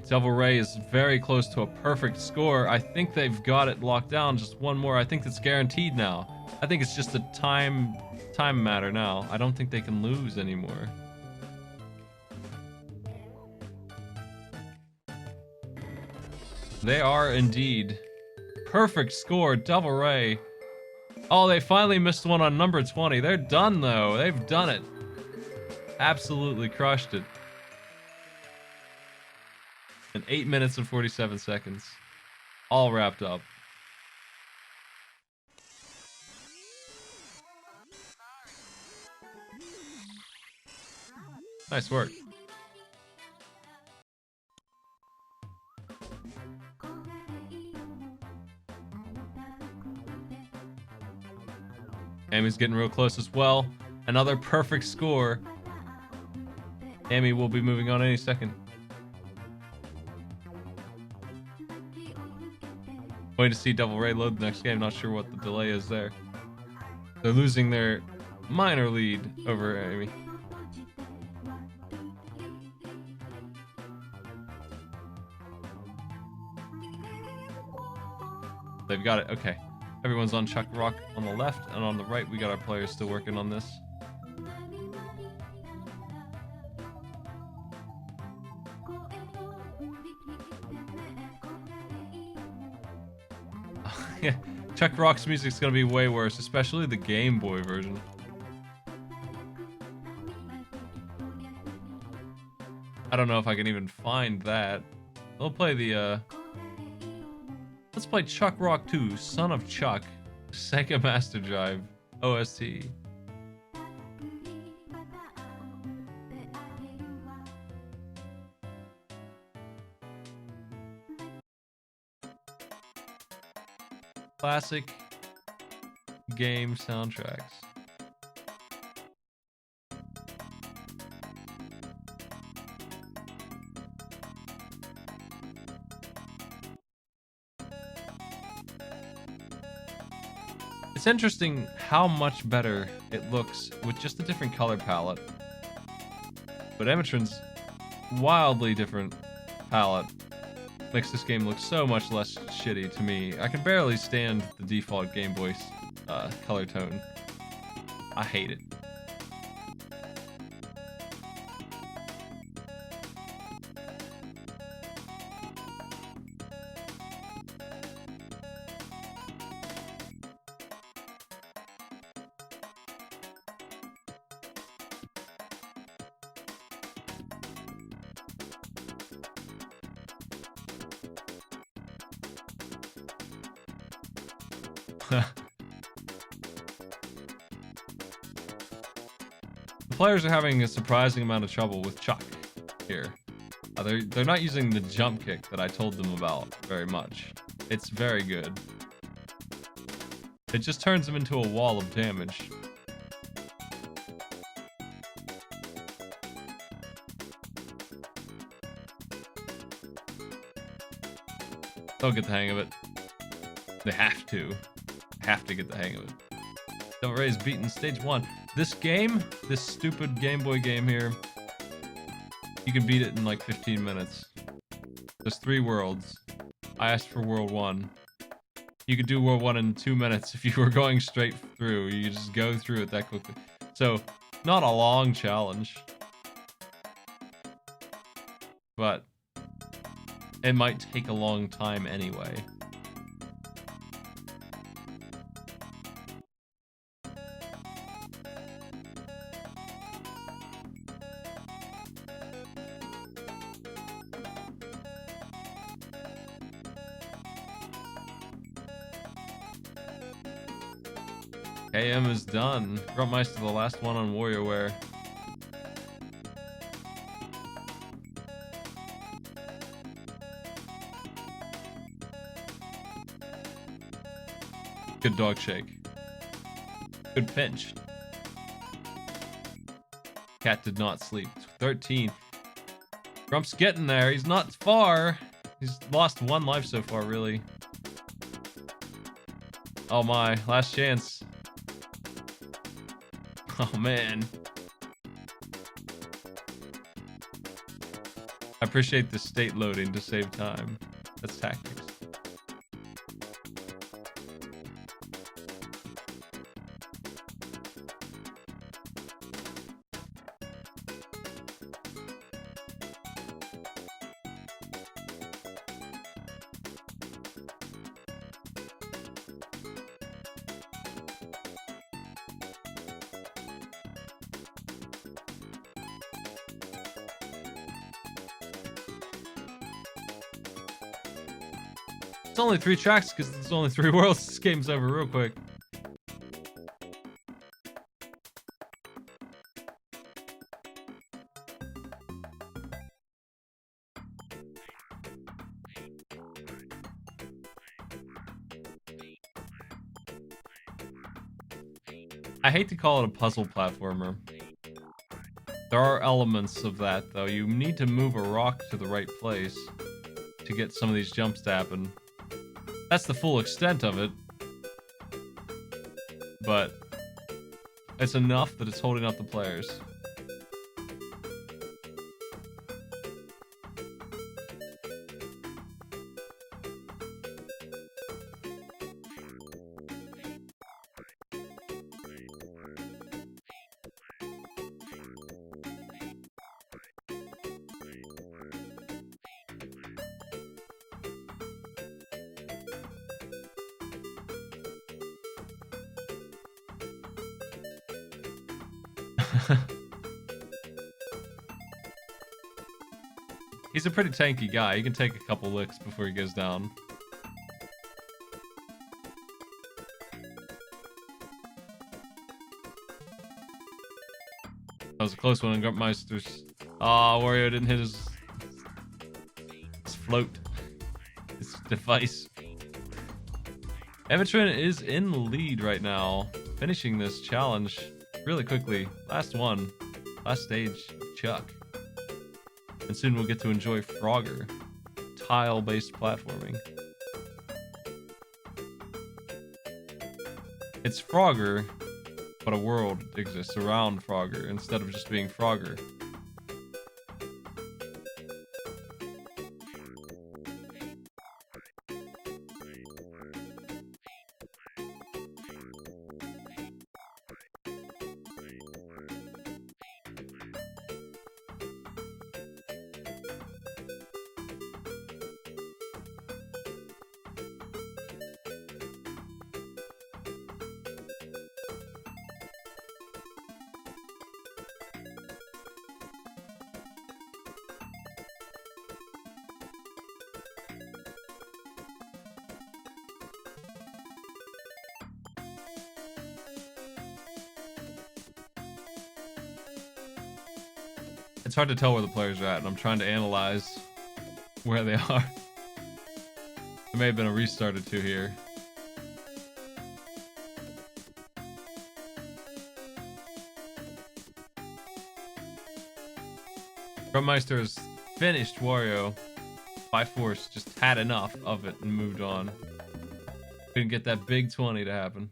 S1: Devil Ray is very close to a perfect score. I think they've got it locked down. Just one more. I think it's guaranteed now. I think it's just a time matter now. I don't think they can lose anymore. They are indeed. Perfect score, Devil Ray. Oh, they finally missed one on number 20. They're done though. They've done it. Absolutely crushed it. In 8 minutes and 47 seconds. All wrapped up. Nice work. Amy's getting real close as well. Another perfect score. Amy will be moving on any second. Waiting to see Devil Ray load the next game. Not sure what the delay is there. They're losing their minor lead over Amy. They've got it. Okay. Everyone's on Chuck Rock on the left, and on the right we got our players still working on this. Yeah, Chuck Rock's music's gonna be way worse, especially the Game Boy version. I don't know if I can even find that. We'll play the, let's play Chuck Rock 2, Son of Chuck, Sega Master Drive, OST. Classic game soundtracks. It's interesting how much better it looks with just a different color palette. But Emetron's wildly different palette makes this game look so much less shitty to me. I can barely stand the default Game Boy color tone. I hate it. The players are having a surprising amount of trouble with Chuck here. They're not using the jump kick that I told them about very much. It's very good. It just turns them into a wall of damage. They'll get the hang of it. They have to. Have to get the hang of it. Don't Raise beaten stage 1. This game, this stupid Game Boy game here, you can beat it in like 15 minutes. There's 3 worlds. I asked for World 1. You could do World 1 in 2 minutes if you were going straight through. You could just go through it that quickly. So, not a long challenge. But it might take a long time anyway. KM is done. Gruntmeister the last one on WarioWare. Good dog shake. Good pinch. Cat did not sleep. 13. Grump's getting there. He's not far. He's lost 1 life so far, really. Oh my, last chance. Oh man. I appreciate the state loading to save time. That's tactics. It's only 3 tracks because there's only 3 worlds. This game's over real quick. I hate to call it a puzzle platformer. There are elements of that, though. You need to move a rock to the right place to get some of these jumps to happen. That's the full extent of it. But it's enough that it's holding up the players. He's a pretty tanky guy. He can take a couple licks before he goes down. That was a close one on Gruntmeister's. Oh, Wario didn't hit his float. His device. Evatrin is in the lead right now, finishing this challenge really quickly. Last one. Last stage of Chuck. And soon we'll get to enjoy Frogger. Tile-based platforming. It's Frogger, but a world exists around Frogger instead of just being Frogger. It's hard to tell where the players are at, and I'm trying to analyze where they are. There may have been a restart or two here. Gruntmeister has finished Wario by force, just had enough of it and moved on. Couldn't get that big 20 to happen.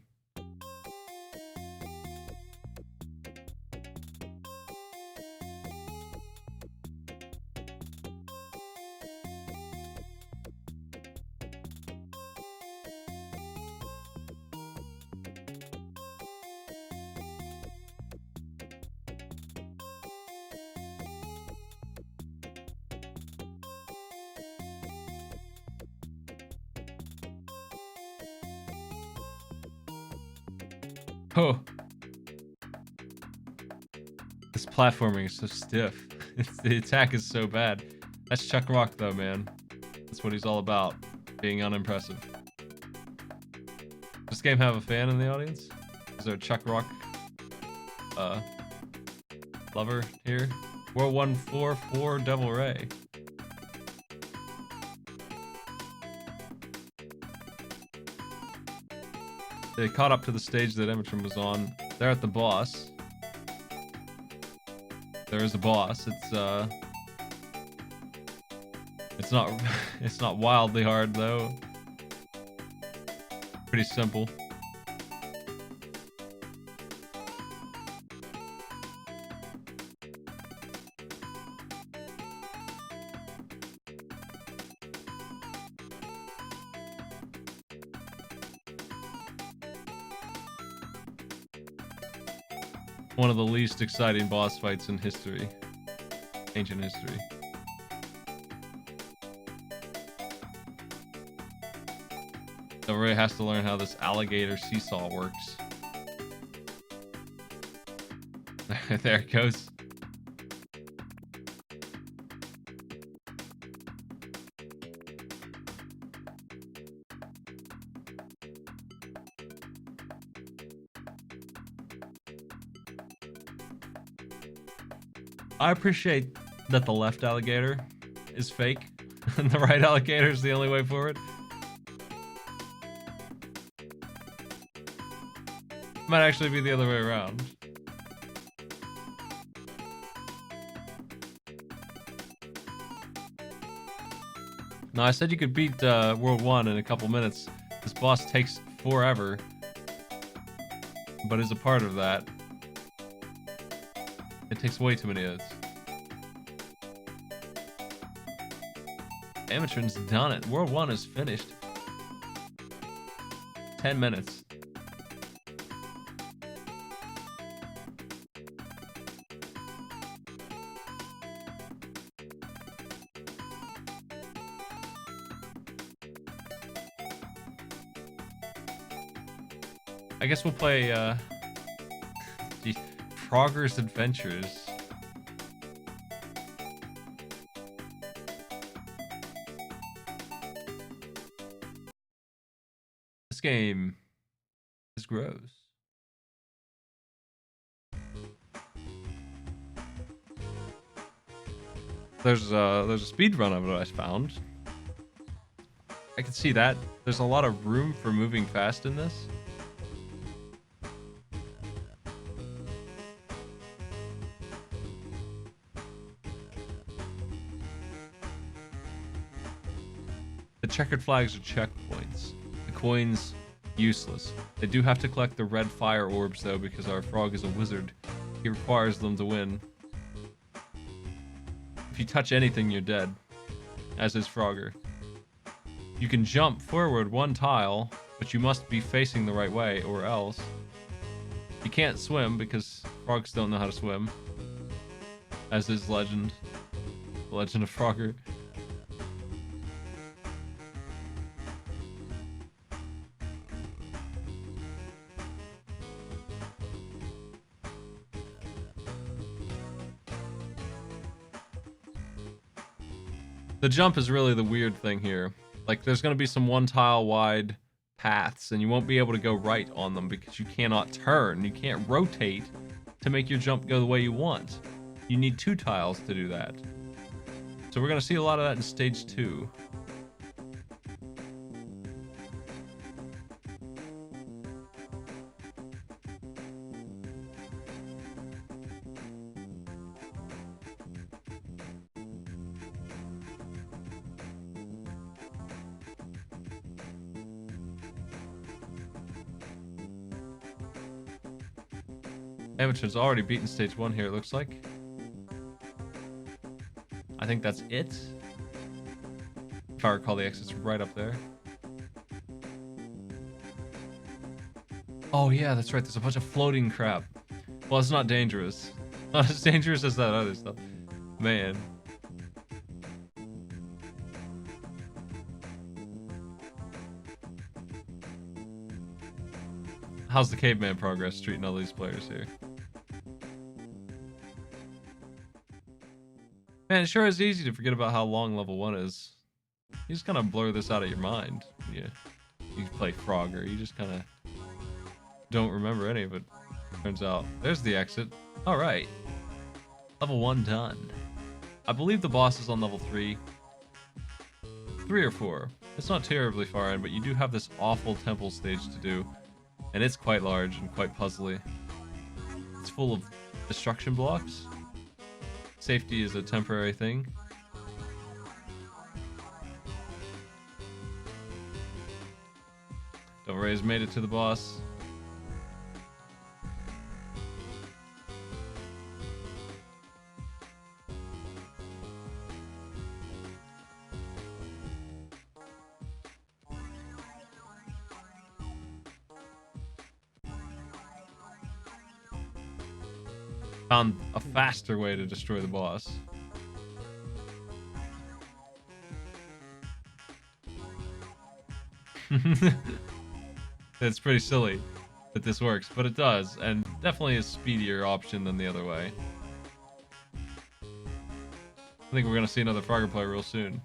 S1: Oh, this platforming is so stiff. The attack is so bad. That's Chuck Rock though, man. That's what he's all about, being unimpressive. Does this game have a fan in the audience? Is there a Chuck Rock lover here? 4144 Devil Ray. They caught up to the stage that Emerson was on. They're at the boss. There is a boss. It's not it's not wildly hard though. Pretty simple. One of the least exciting boss fights in history. Ancient history. So Ray has to learn how this alligator seesaw works. There it goes. I appreciate that the left alligator is fake and the right alligator is the only way forward. Might actually be the other way around. No, I said you could beat World 1 in a couple minutes. This boss takes forever, but is a part of that. It takes way too many hits. Amatron's done it. World 1 is finished. 10 minutes. I guess we'll play Frogger's Adventures. This game is gross. There's a speed run of it I found. I can see that. There's a lot of room for moving fast in this. The checkered flags are checkpoints. The coins, useless. They do have to collect the red fire orbs though, because our frog is a wizard. He requires them to win. If you touch anything, you're dead, as is Frogger. You can jump forward one tile, but you must be facing the right way, or else. You can't swim, because frogs don't know how to swim. As is Legend. The Legend of Frogger. The jump is really the weird thing here. Like, there's going to be some one tile wide paths, and you won't be able to go right on them because you cannot turn. You can't rotate to make your jump go the way you want. You need 2 tiles to do that. So we're going to see a lot of that in stage 2. Amateur's already beaten stage 1 here, it looks like. I think that's it. If I recall, the exit's right up there. Oh yeah, that's right, there's a bunch of floating crap. Well, it's not dangerous. Not as dangerous as that other stuff. Man. How's the caveman progress treating all these players here? Man, it sure is easy to forget about how long level 1 is. You just kind of blur this out of your mind. You play Frogger, you just kind of don't remember any of it. Turns out, there's the exit. Alright. Level 1 done. I believe the boss is on level 3. 3 or 4. It's not terribly far in, but you do have this awful temple stage to do. And it's quite large and quite puzzly. It's full of destruction blocks. Safety is a temporary thing. Devil Ray's made it to the boss. Found a faster way to destroy the boss. It's pretty silly that this works, but it does, and definitely a speedier option than the other way. I think we're gonna see another Frogger play real soon.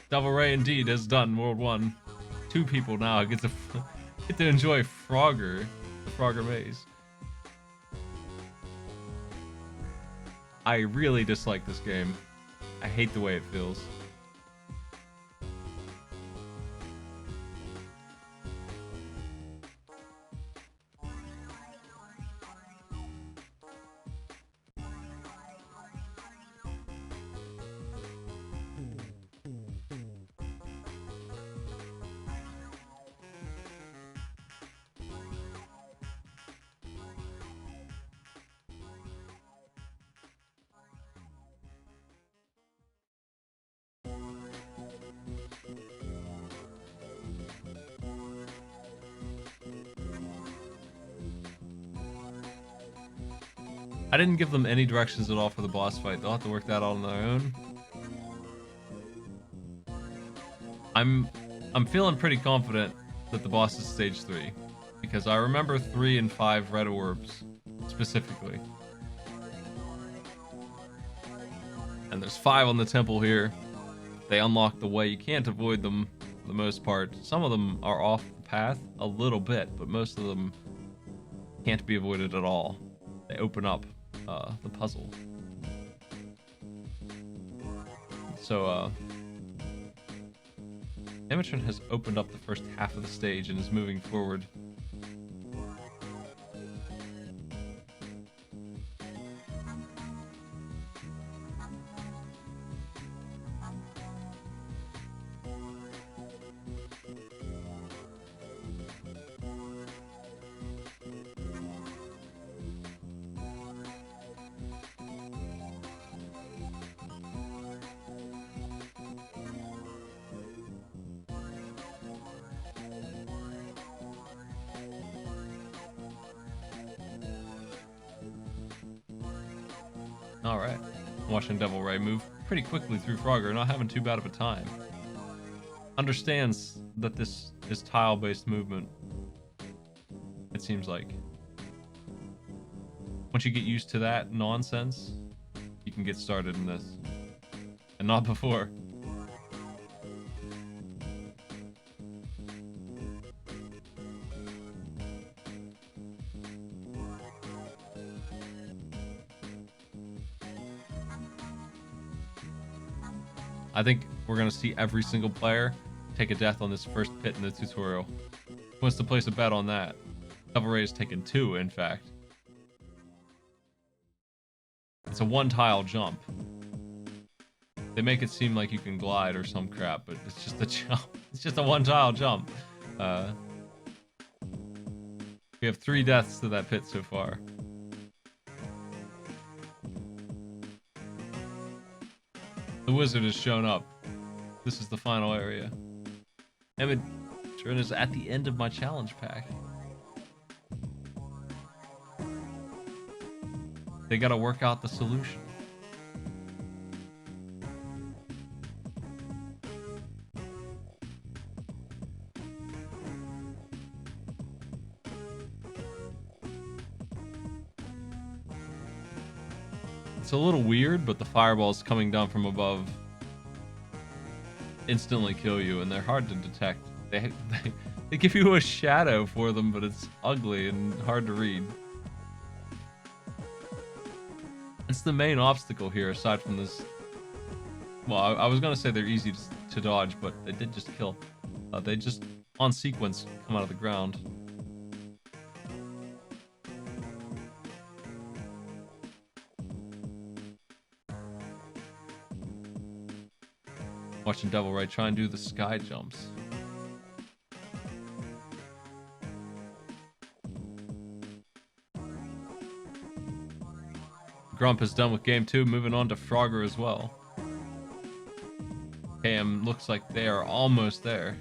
S1: Devil Ray indeed has done World 1. 2 people now get to enjoy Frogger, the Frogger maze. I really dislike this game. I hate the way it feels. I didn't give them any directions at all for the boss fight. They'll have to work that out on their own. I'm feeling pretty confident that the boss is stage 3, because I remember 3 and 5 red orbs specifically. And there's 5 on the temple here. They unlock the way. You can't avoid them for the most part. Some of them are off the path a little bit, but most of them can't be avoided at all. They open up the puzzle. So, Amateur has opened up the first half of the stage and is moving forward. Alright. Watching Devil Ray move pretty quickly through Frogger, not having too bad of a time. Understands that this is tile-based movement, it seems like. Once you get used to that nonsense, you can get started in this. And not before. I think we're gonna see every single player take a death on this first pit in the tutorial. Who wants to place a bet on that? Devil Ray has taken 2, in fact. It's a 1-tile jump. They make it seem like you can glide or some crap, but it's just a jump. It's just a 1-tile jump. We have 3 deaths to that pit so far. The wizard has shown up. This is the final area. Emmett is at the end of my challenge pack. They gotta work out the solution. It's a little weird, but the fireballs coming down from above instantly kill you, and they're hard to detect. They give you a shadow for them, but it's ugly and hard to read. It's the main obstacle here, aside from this. Well, I was gonna say they're easy to dodge, but they did just kill. They just, on sequence, come out of the ground. Watching Devil Ray try and do the sky jumps. Grump is done with game 2, moving on to Frogger as well. KM looks like they are almost there.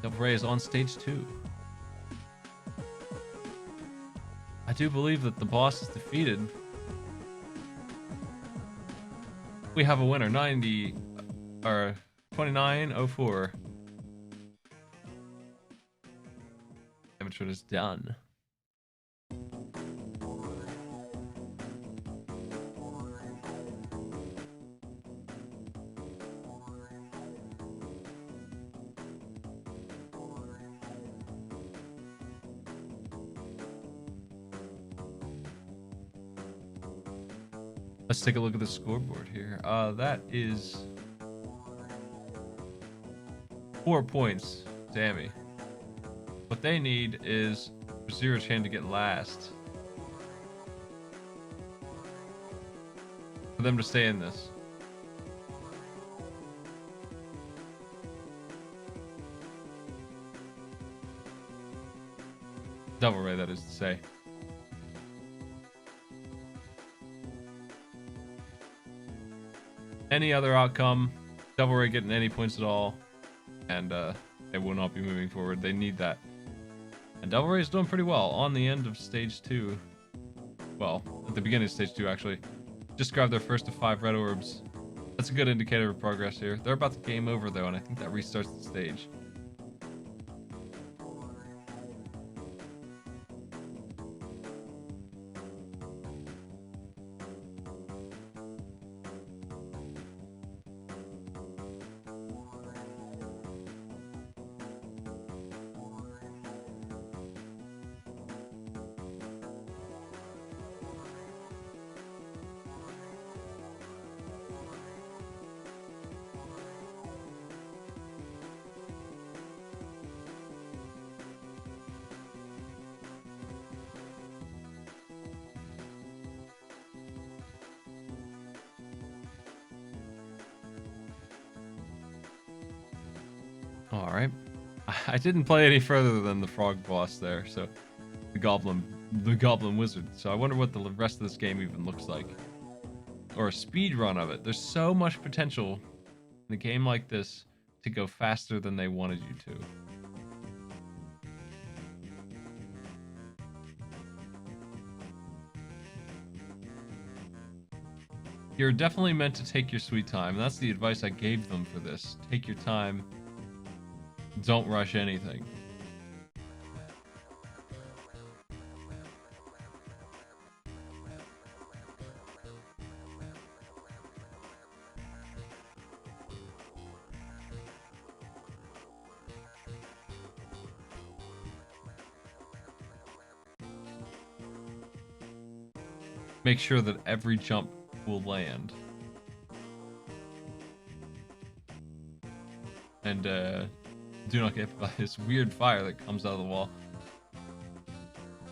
S1: Devil Ray is on stage 2. I do believe that the boss is defeated. We have a winner, 2904. Amateur is done. Let's take a look at the scoreboard here. That is 4 points to Amy. What they need is Zero Chain to get last. For them to stay in this. Devil Ray, that is to say. Any other outcome, Devil Ray getting any points at all, and they will not be moving forward. They need that. And Devil Ray is doing pretty well on the end of stage 2. Well, at the beginning of stage 2, actually. Just grabbed their first of 5 red orbs. That's a good indicator of progress here. They're about to game over, though, and I think that restarts the stage. Alright. I didn't play any further than the frog boss there, so the goblin wizard. So I wonder what the rest of this game even looks like. Or a speed run of it. There's so much potential in a game like this to go faster than they wanted you to. You're definitely meant to take your sweet time. That's the advice I gave them for this. Take your time. Don't rush anything. make sure that every jump will land. And do not get hit by this weird fire that comes out of the wall.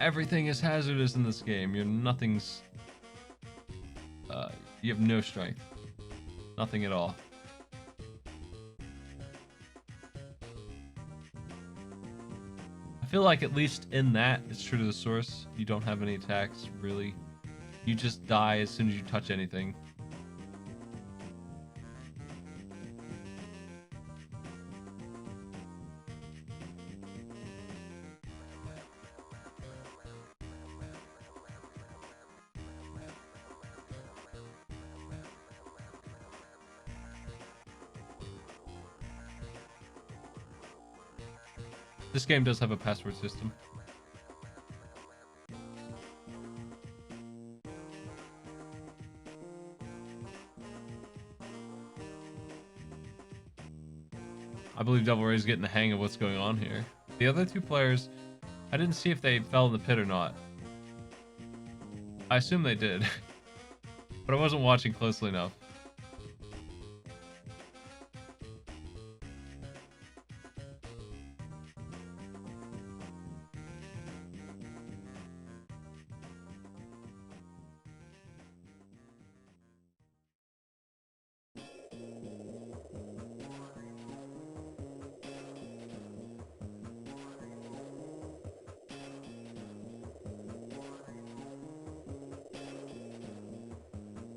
S1: Everything is hazardous in this game. You have no strength. Nothing at all. I feel like at least in that, it's true to the source. You don't have any attacks, really. You just die as soon as you touch anything. This game does have a password system. I believe Devil Ray's getting the hang of what's going on here. The other two players, I didn't see if they fell in the pit or not. I assume they did, but I wasn't watching closely enough.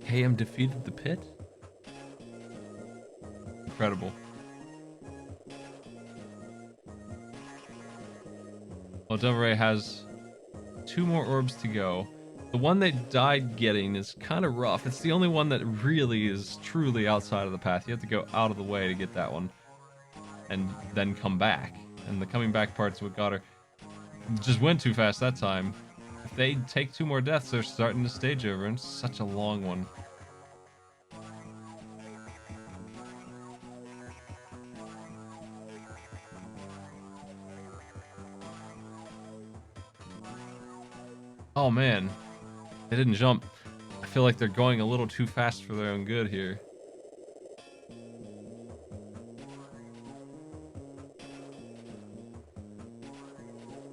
S1: KM defeated the pit? Incredible. Well, Devil Ray has 2 more orbs to go. The one they died getting is kind of rough. It's the only one that really is truly outside of the path. You have to go out of the way to get that one. And then come back. And the coming back part's what got her. Just went too fast that time. If they take 2 more deaths, they're starting the stage over. And it's such a long one. Oh man, they didn't jump. I feel like they're going a little too fast for their own good here.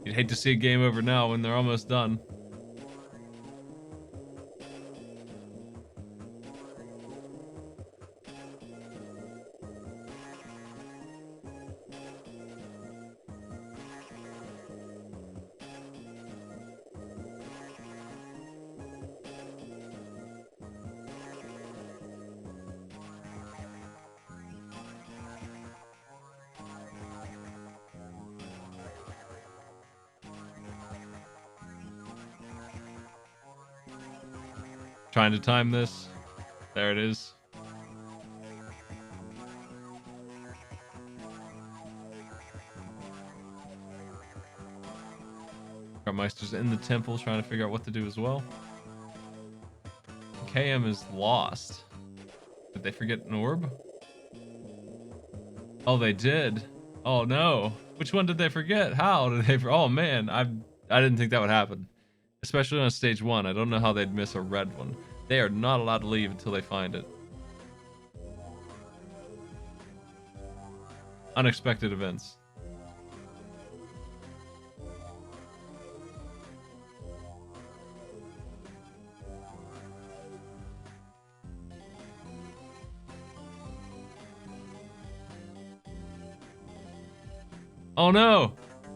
S1: You'd hate to see a game over now when they're almost done. Trying to time this. There it is. Meister's in the temple trying to figure out what to do as well. KM is lost. Did they forget an orb? Oh, they did. Oh no. Which one did they forget? How did they? Oh man, I didn't think that would happen. Especially on stage 1. I don't know how they'd miss a red one. They are not allowed to leave until they find it. Unexpected events. Oh no!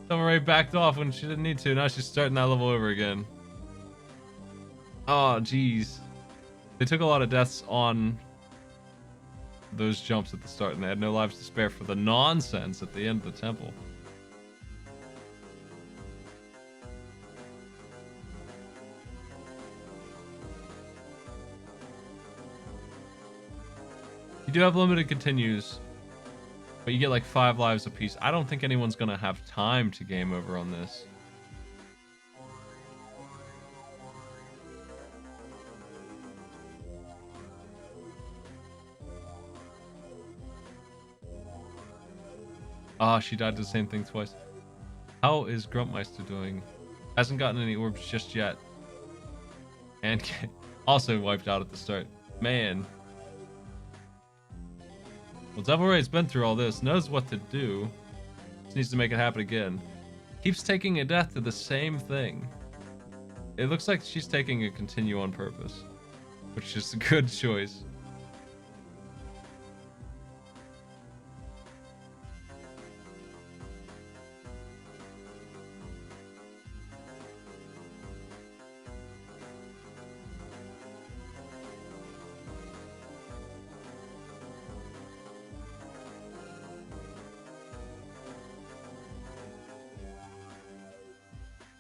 S1: Devil Ray backed off when she didn't need to. Now she's starting that level over again. Oh, jeez. They took a lot of deaths on those jumps at the start, and they had no lives to spare for the nonsense at the end of the temple. You do have limited continues, but you get like 5 lives apiece. I don't think anyone's gonna have time to game over on this. Ah, she died to the same thing twice. How is Gruntmeister doing? Hasn't gotten any orbs just yet. And also wiped out at the start. Man. Well, Devil Ray's been through all this, knows what to do. Just needs to make it happen again. Keeps taking a death to the same thing. It looks like she's taking a continue on purpose, which is a good choice.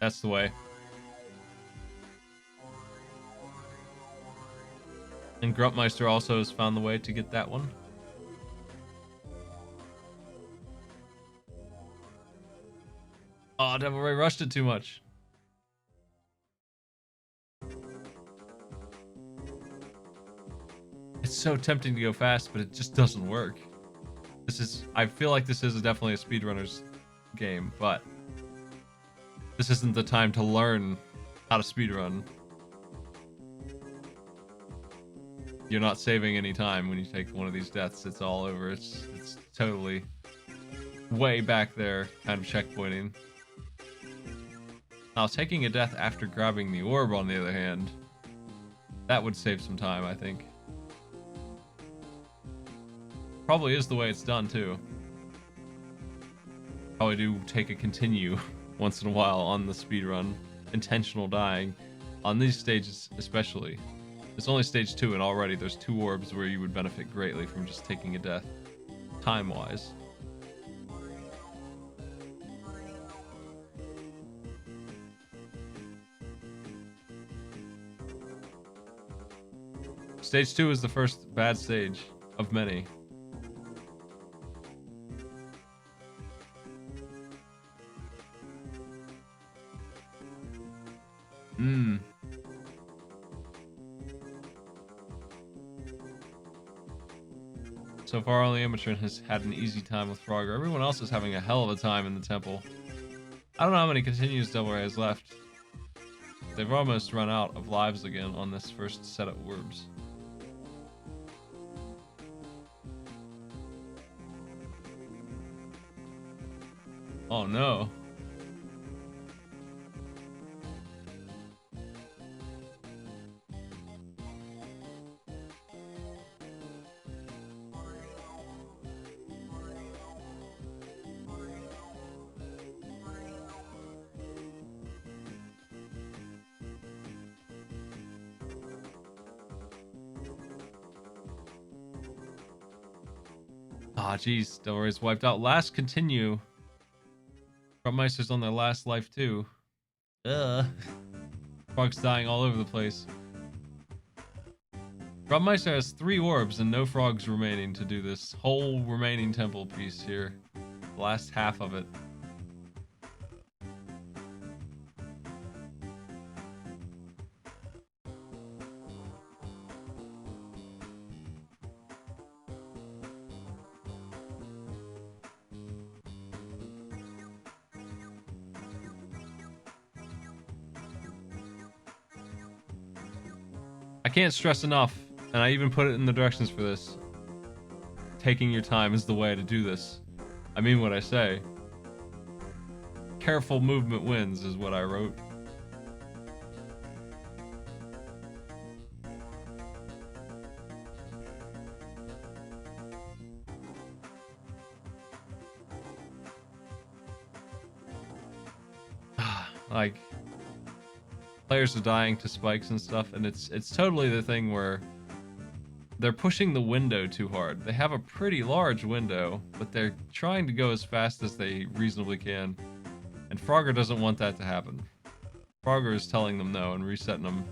S1: That's the way. And Gruntmeister also has found the way to get that one. Oh, Devil Ray rushed it too much. It's so tempting to go fast, but it just doesn't work. I feel like this is definitely a speedrunner's game, but this isn't the time to learn how to speedrun. You're not saving any time when you take one of these deaths. It's all over. It's totally way back there, kind of checkpointing. Now, taking a death after grabbing the orb, on the other hand, that would save some time, I think. Probably is the way it's done, too. Probably do take a continue once in a while on the speedrun. Intentional dying. On these stages, especially. It's only stage 2, and already there's 2 orbs where you would benefit greatly from just taking a death, time-wise. Stage 2 is the first bad stage of many. So far, only Amateur has had an easy time with Frogger. Everyone else is having a hell of a time in the temple. I don't know how many continues Devil Ray has left. They've almost run out of lives again on this first set of orbs. Oh no. Ah, jeez, Devil Ray's wiped out. Last continue. Gruntmeister's on their last life too. Frogs dying all over the place. Gruntmeister has 3 orbs and no frogs remaining to do this whole remaining temple piece here. The last half of it. I can't stress enough, and I even put it in the directions for this. Taking your time is the way to do this. I mean what I say. Careful movement wins is what I wrote. Like, players are dying to spikes and stuff, and it's totally the thing where they're pushing the window too hard. They have a pretty large window, but they're trying to go as fast as they reasonably can. And Frogger doesn't want that to happen. Frogger is telling them no and resetting them.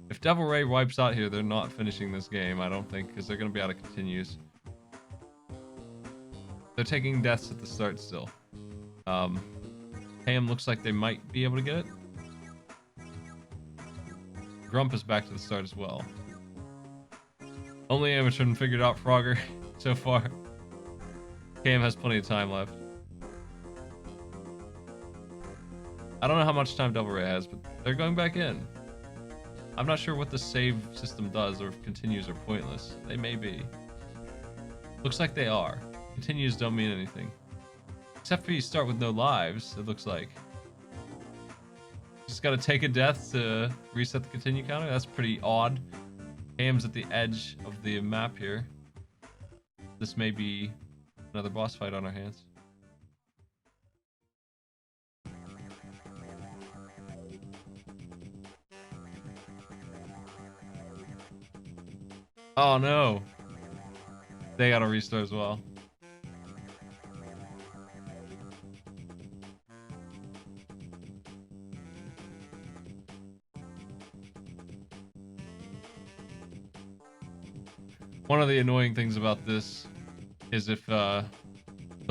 S1: If Devil Ray wipes out here, they're not finishing this game, I don't think, because they're going to be out of continues. They're taking deaths at the start still. Ham looks like they might be able to get it. Grump is back to the start as well. Only Amateur figured out Frogger so far. Cam has plenty of time left. I don't know how much time Devil Ray has, but they're going back in. I'm not sure what the save system does, or if continues are pointless. They may be. Looks like they are. Continues don't mean anything. Except for you start with no lives, it looks like. Just gotta take a death to reset the continue counter. That's pretty odd. KM's at the edge of the map here. This may be another boss fight on our hands. Oh no! They gotta restart as well. One of the annoying things about this is if the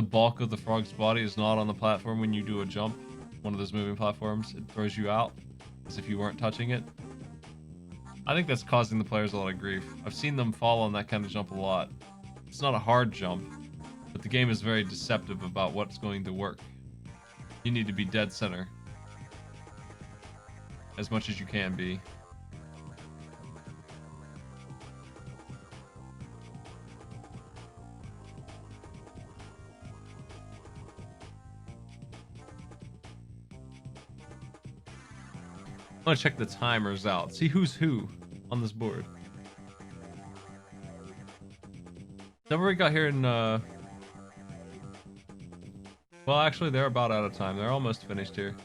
S1: bulk of the frog's body is not on the platform when you do a jump, one of those moving platforms, it throws you out as if you weren't touching it. I think that's causing the players a lot of grief. I've seen them fall on that kind of jump a lot. It's not a hard jump, but the game is very deceptive about what's going to work. You need to be dead center as much as you can be. I want to check the timers out, see who's who on this board. Then we got here in well, actually they're about out of time. They're almost finished here.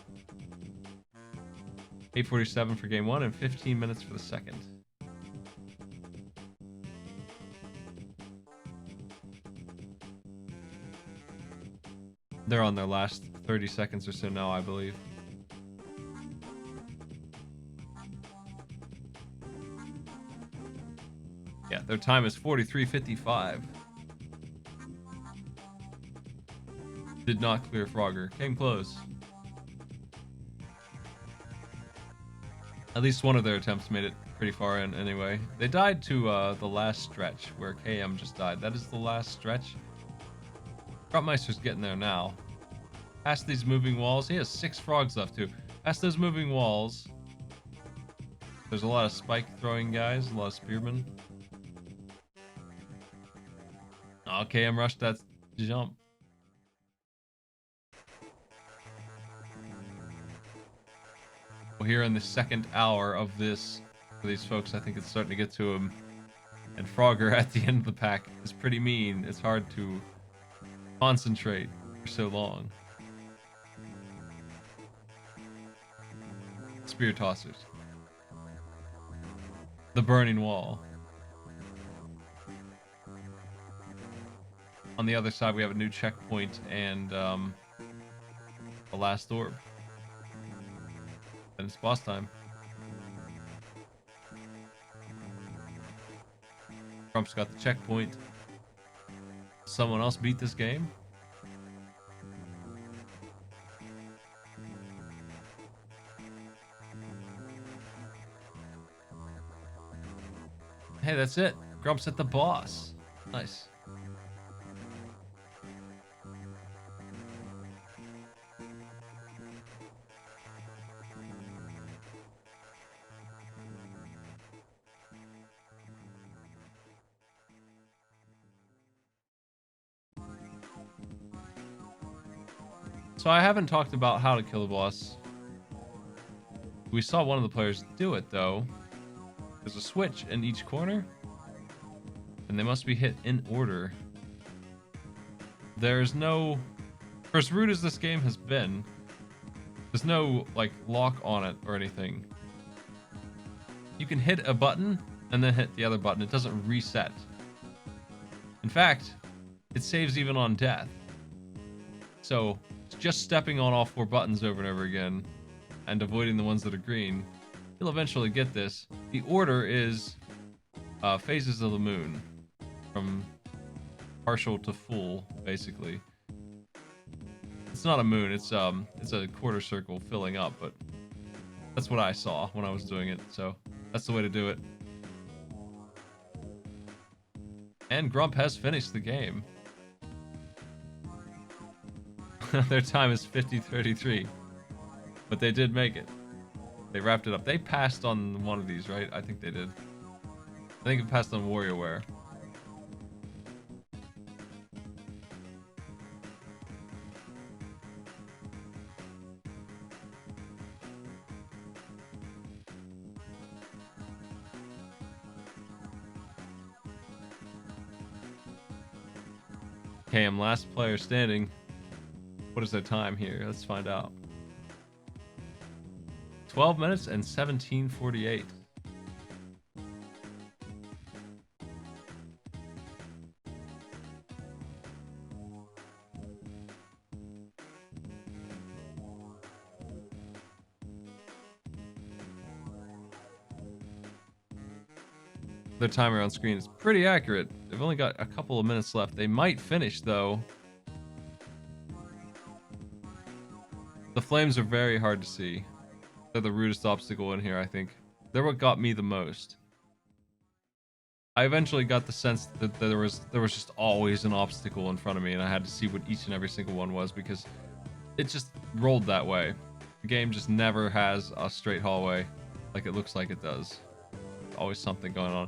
S1: 8:47 for game 1 and 15 minutes for the second. They're on their last 30 seconds or so now, I believe. Yeah, their time is 43:55. Did not clear Frogger. Came close. At least one of their attempts made it pretty far in anyway. They died to the last stretch where KM just died. That is the last stretch. Grumpmeister's getting there now. Past these moving walls. He has 6 frogs left too. Past those moving walls. There's a lot of spike throwing guys, a lot of spearmen. Okay, I'm rushed that jump. Well, here in the second hour of this, for these folks, I think it's starting to get to them. And Frogger at the end of the pack is pretty mean. It's hard to concentrate for so long. Spear tossers. The burning wall. On the other side, we have a new checkpoint and the last orb. And it's boss time. Trump's got the checkpoint. Someone else beat this game? Hey, that's it. Grump's at the boss. Nice. So I haven't talked about how to kill the boss. We saw one of the players do it though. There's a switch in each corner, and they must be hit in order. There's no, for as rude as this game has been, there's no like lock on it or anything. You can hit a button and then hit the other button. It doesn't reset. In fact, it saves even on death. So just stepping on all 4 buttons over and over again and avoiding the ones that are green, you'll eventually get this. The order is phases of the moon, from partial to full, basically. It's not a moon, it's a quarter circle filling up, but that's what I saw when I was doing it, so that's the way to do it. And Grump has finished the game. Their time is 50:33, but they did make it. They wrapped it up. They passed on one of these, right? I think they did. I think it passed on WarioWare. Okay, I'm last player standing. What is their time here? Let's find out. 12 minutes and 17:48. Their timer on screen is pretty accurate. They've only got a couple of minutes left. They might finish, though. The flames are very hard to see. They're the rudest obstacle in here, I think. They're what got me the most. I eventually got the sense that there was just always an obstacle in front of me, and I had to see what each and every single one was, because it just rolled that way. The game just never has a straight hallway like it looks like it does. There's always something going on.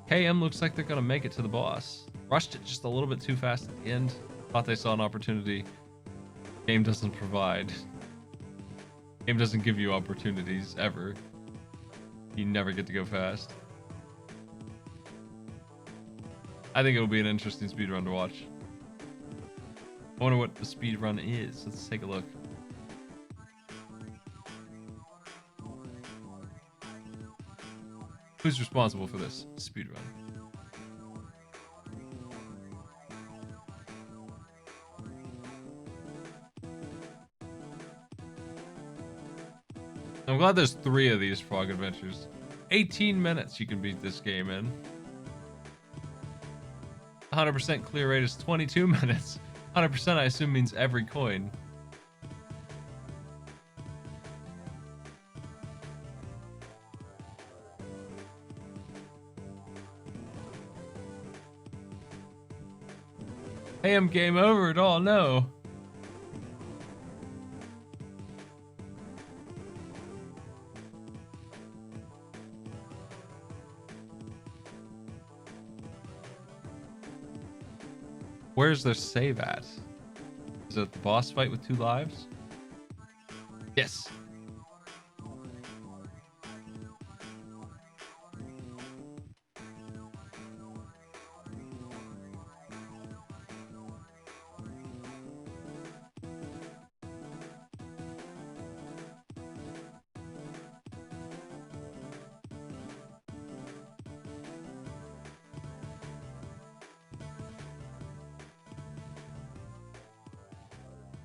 S1: KM looks like they're gonna make it to the boss. Rushed it just a little bit too fast at the end. Thought they saw an opportunity. Game doesn't provide. Game doesn't give you opportunities ever. You never get to go fast. I think it'll be an interesting speedrun to watch. I wonder what the speedrun is. Let's take a look. Who's responsible for this speedrun? I'm glad there's 3 of these frog adventures. 18 minutes you can beat this game in. 100% clear rate is 22 minutes. 100% I assume means every coin. Hey, I'm game over at all. No. Where's their save at? Is it the boss fight with 2 lives? Yes.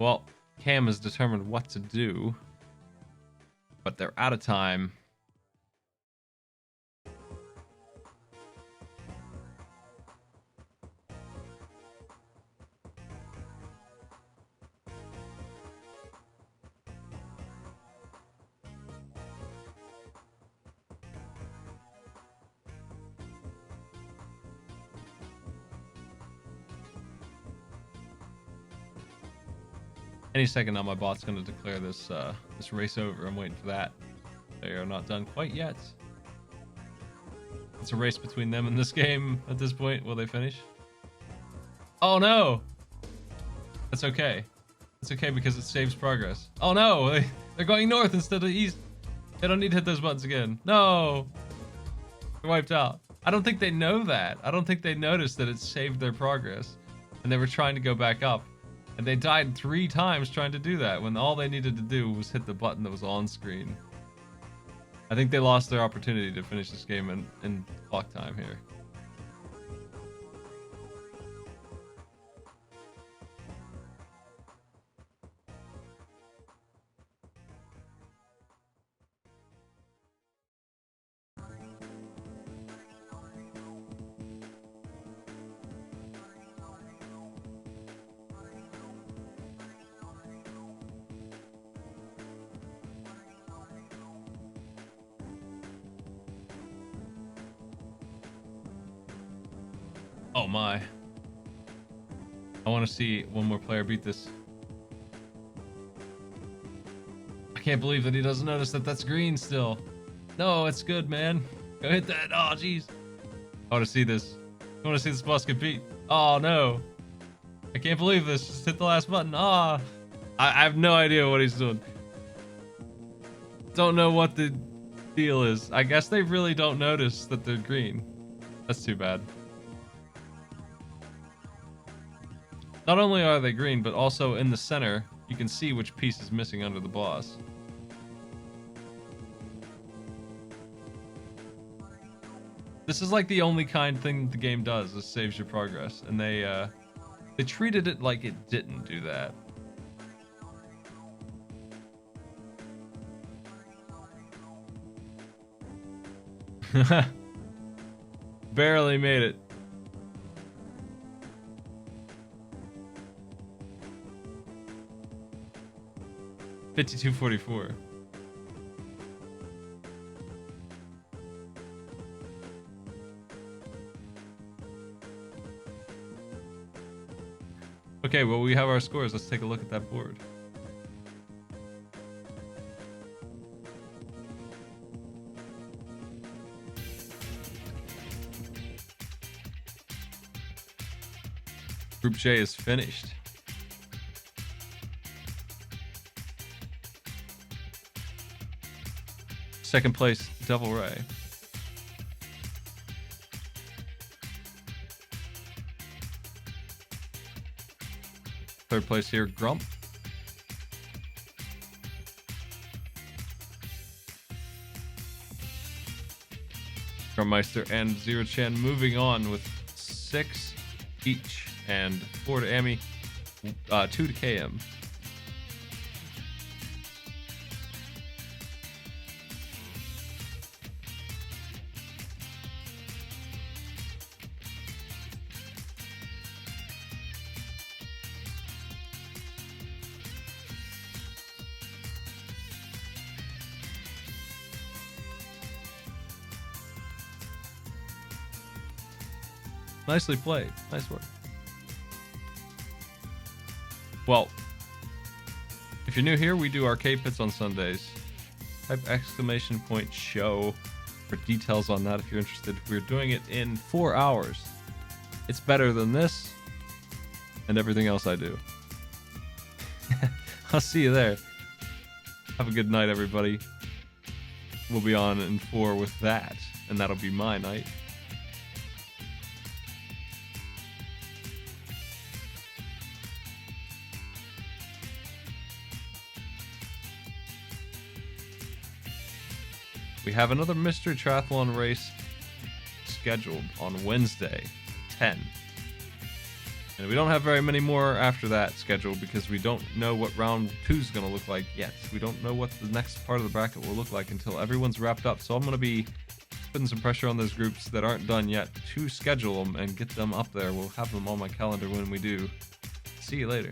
S1: Well, Cam has determined what to do, but they're out of time. Any second now, my bot's going to declare this this race over. I'm waiting for that. They are not done quite yet. It's a race between them and this game at this point. Will they finish? Oh no! That's okay. It's okay because it saves progress. Oh no! They're going north instead of east. They don't need to hit those buttons again. No! They're wiped out. I don't think they know that. I don't think they noticed that it saved their progress. And they were trying to go back up. And they died 3 times trying to do that when all they needed to do was hit the button that was on screen. I think they lost their opportunity to finish this game in clock time here. Oh my. I want to see one more player beat this. I can't believe that he doesn't notice that that's green still. No, it's good, man. Go hit that. Oh, jeez. I want to see this. I want to see this bus compete. Oh, no. I can't believe this. Just hit the last button. Ah. I have no idea what he's doing. Don't know what the deal is. I guess they really don't notice that they're green. That's too bad. Not only are they green, but also in the center, you can see which piece is missing under the boss. This is like the only kind thing the game does, is saves your progress, and they treated it like it didn't do that. Barely made it. $52.44. Okay, well, we have our scores. Let's take a look at that board. Group J is finished. Second place, Devil Ray. Third place here, Grump. Grumpmeister and Zero Chan moving on with 6 each, and 4 to Amy, 2 to KM. Nicely played. Nice work. Well, if you're new here, we do arcade pits on Sundays. Type !show for details on that if you're interested. We're doing it in 4 hours. It's better than this and everything else I do. I'll see you there. Have a good night, everybody. We'll be on in 4 with that, and that'll be my night. We have another mystery triathlon race scheduled on Wednesday, 10. And we don't have very many more after that scheduled because we don't know what round 2 is going to look like yet. We don't know what the next part of the bracket will look like until everyone's wrapped up. So I'm going to be putting some pressure on those groups that aren't done yet to schedule them and get them up there. We'll have them on my calendar when we do. See you later.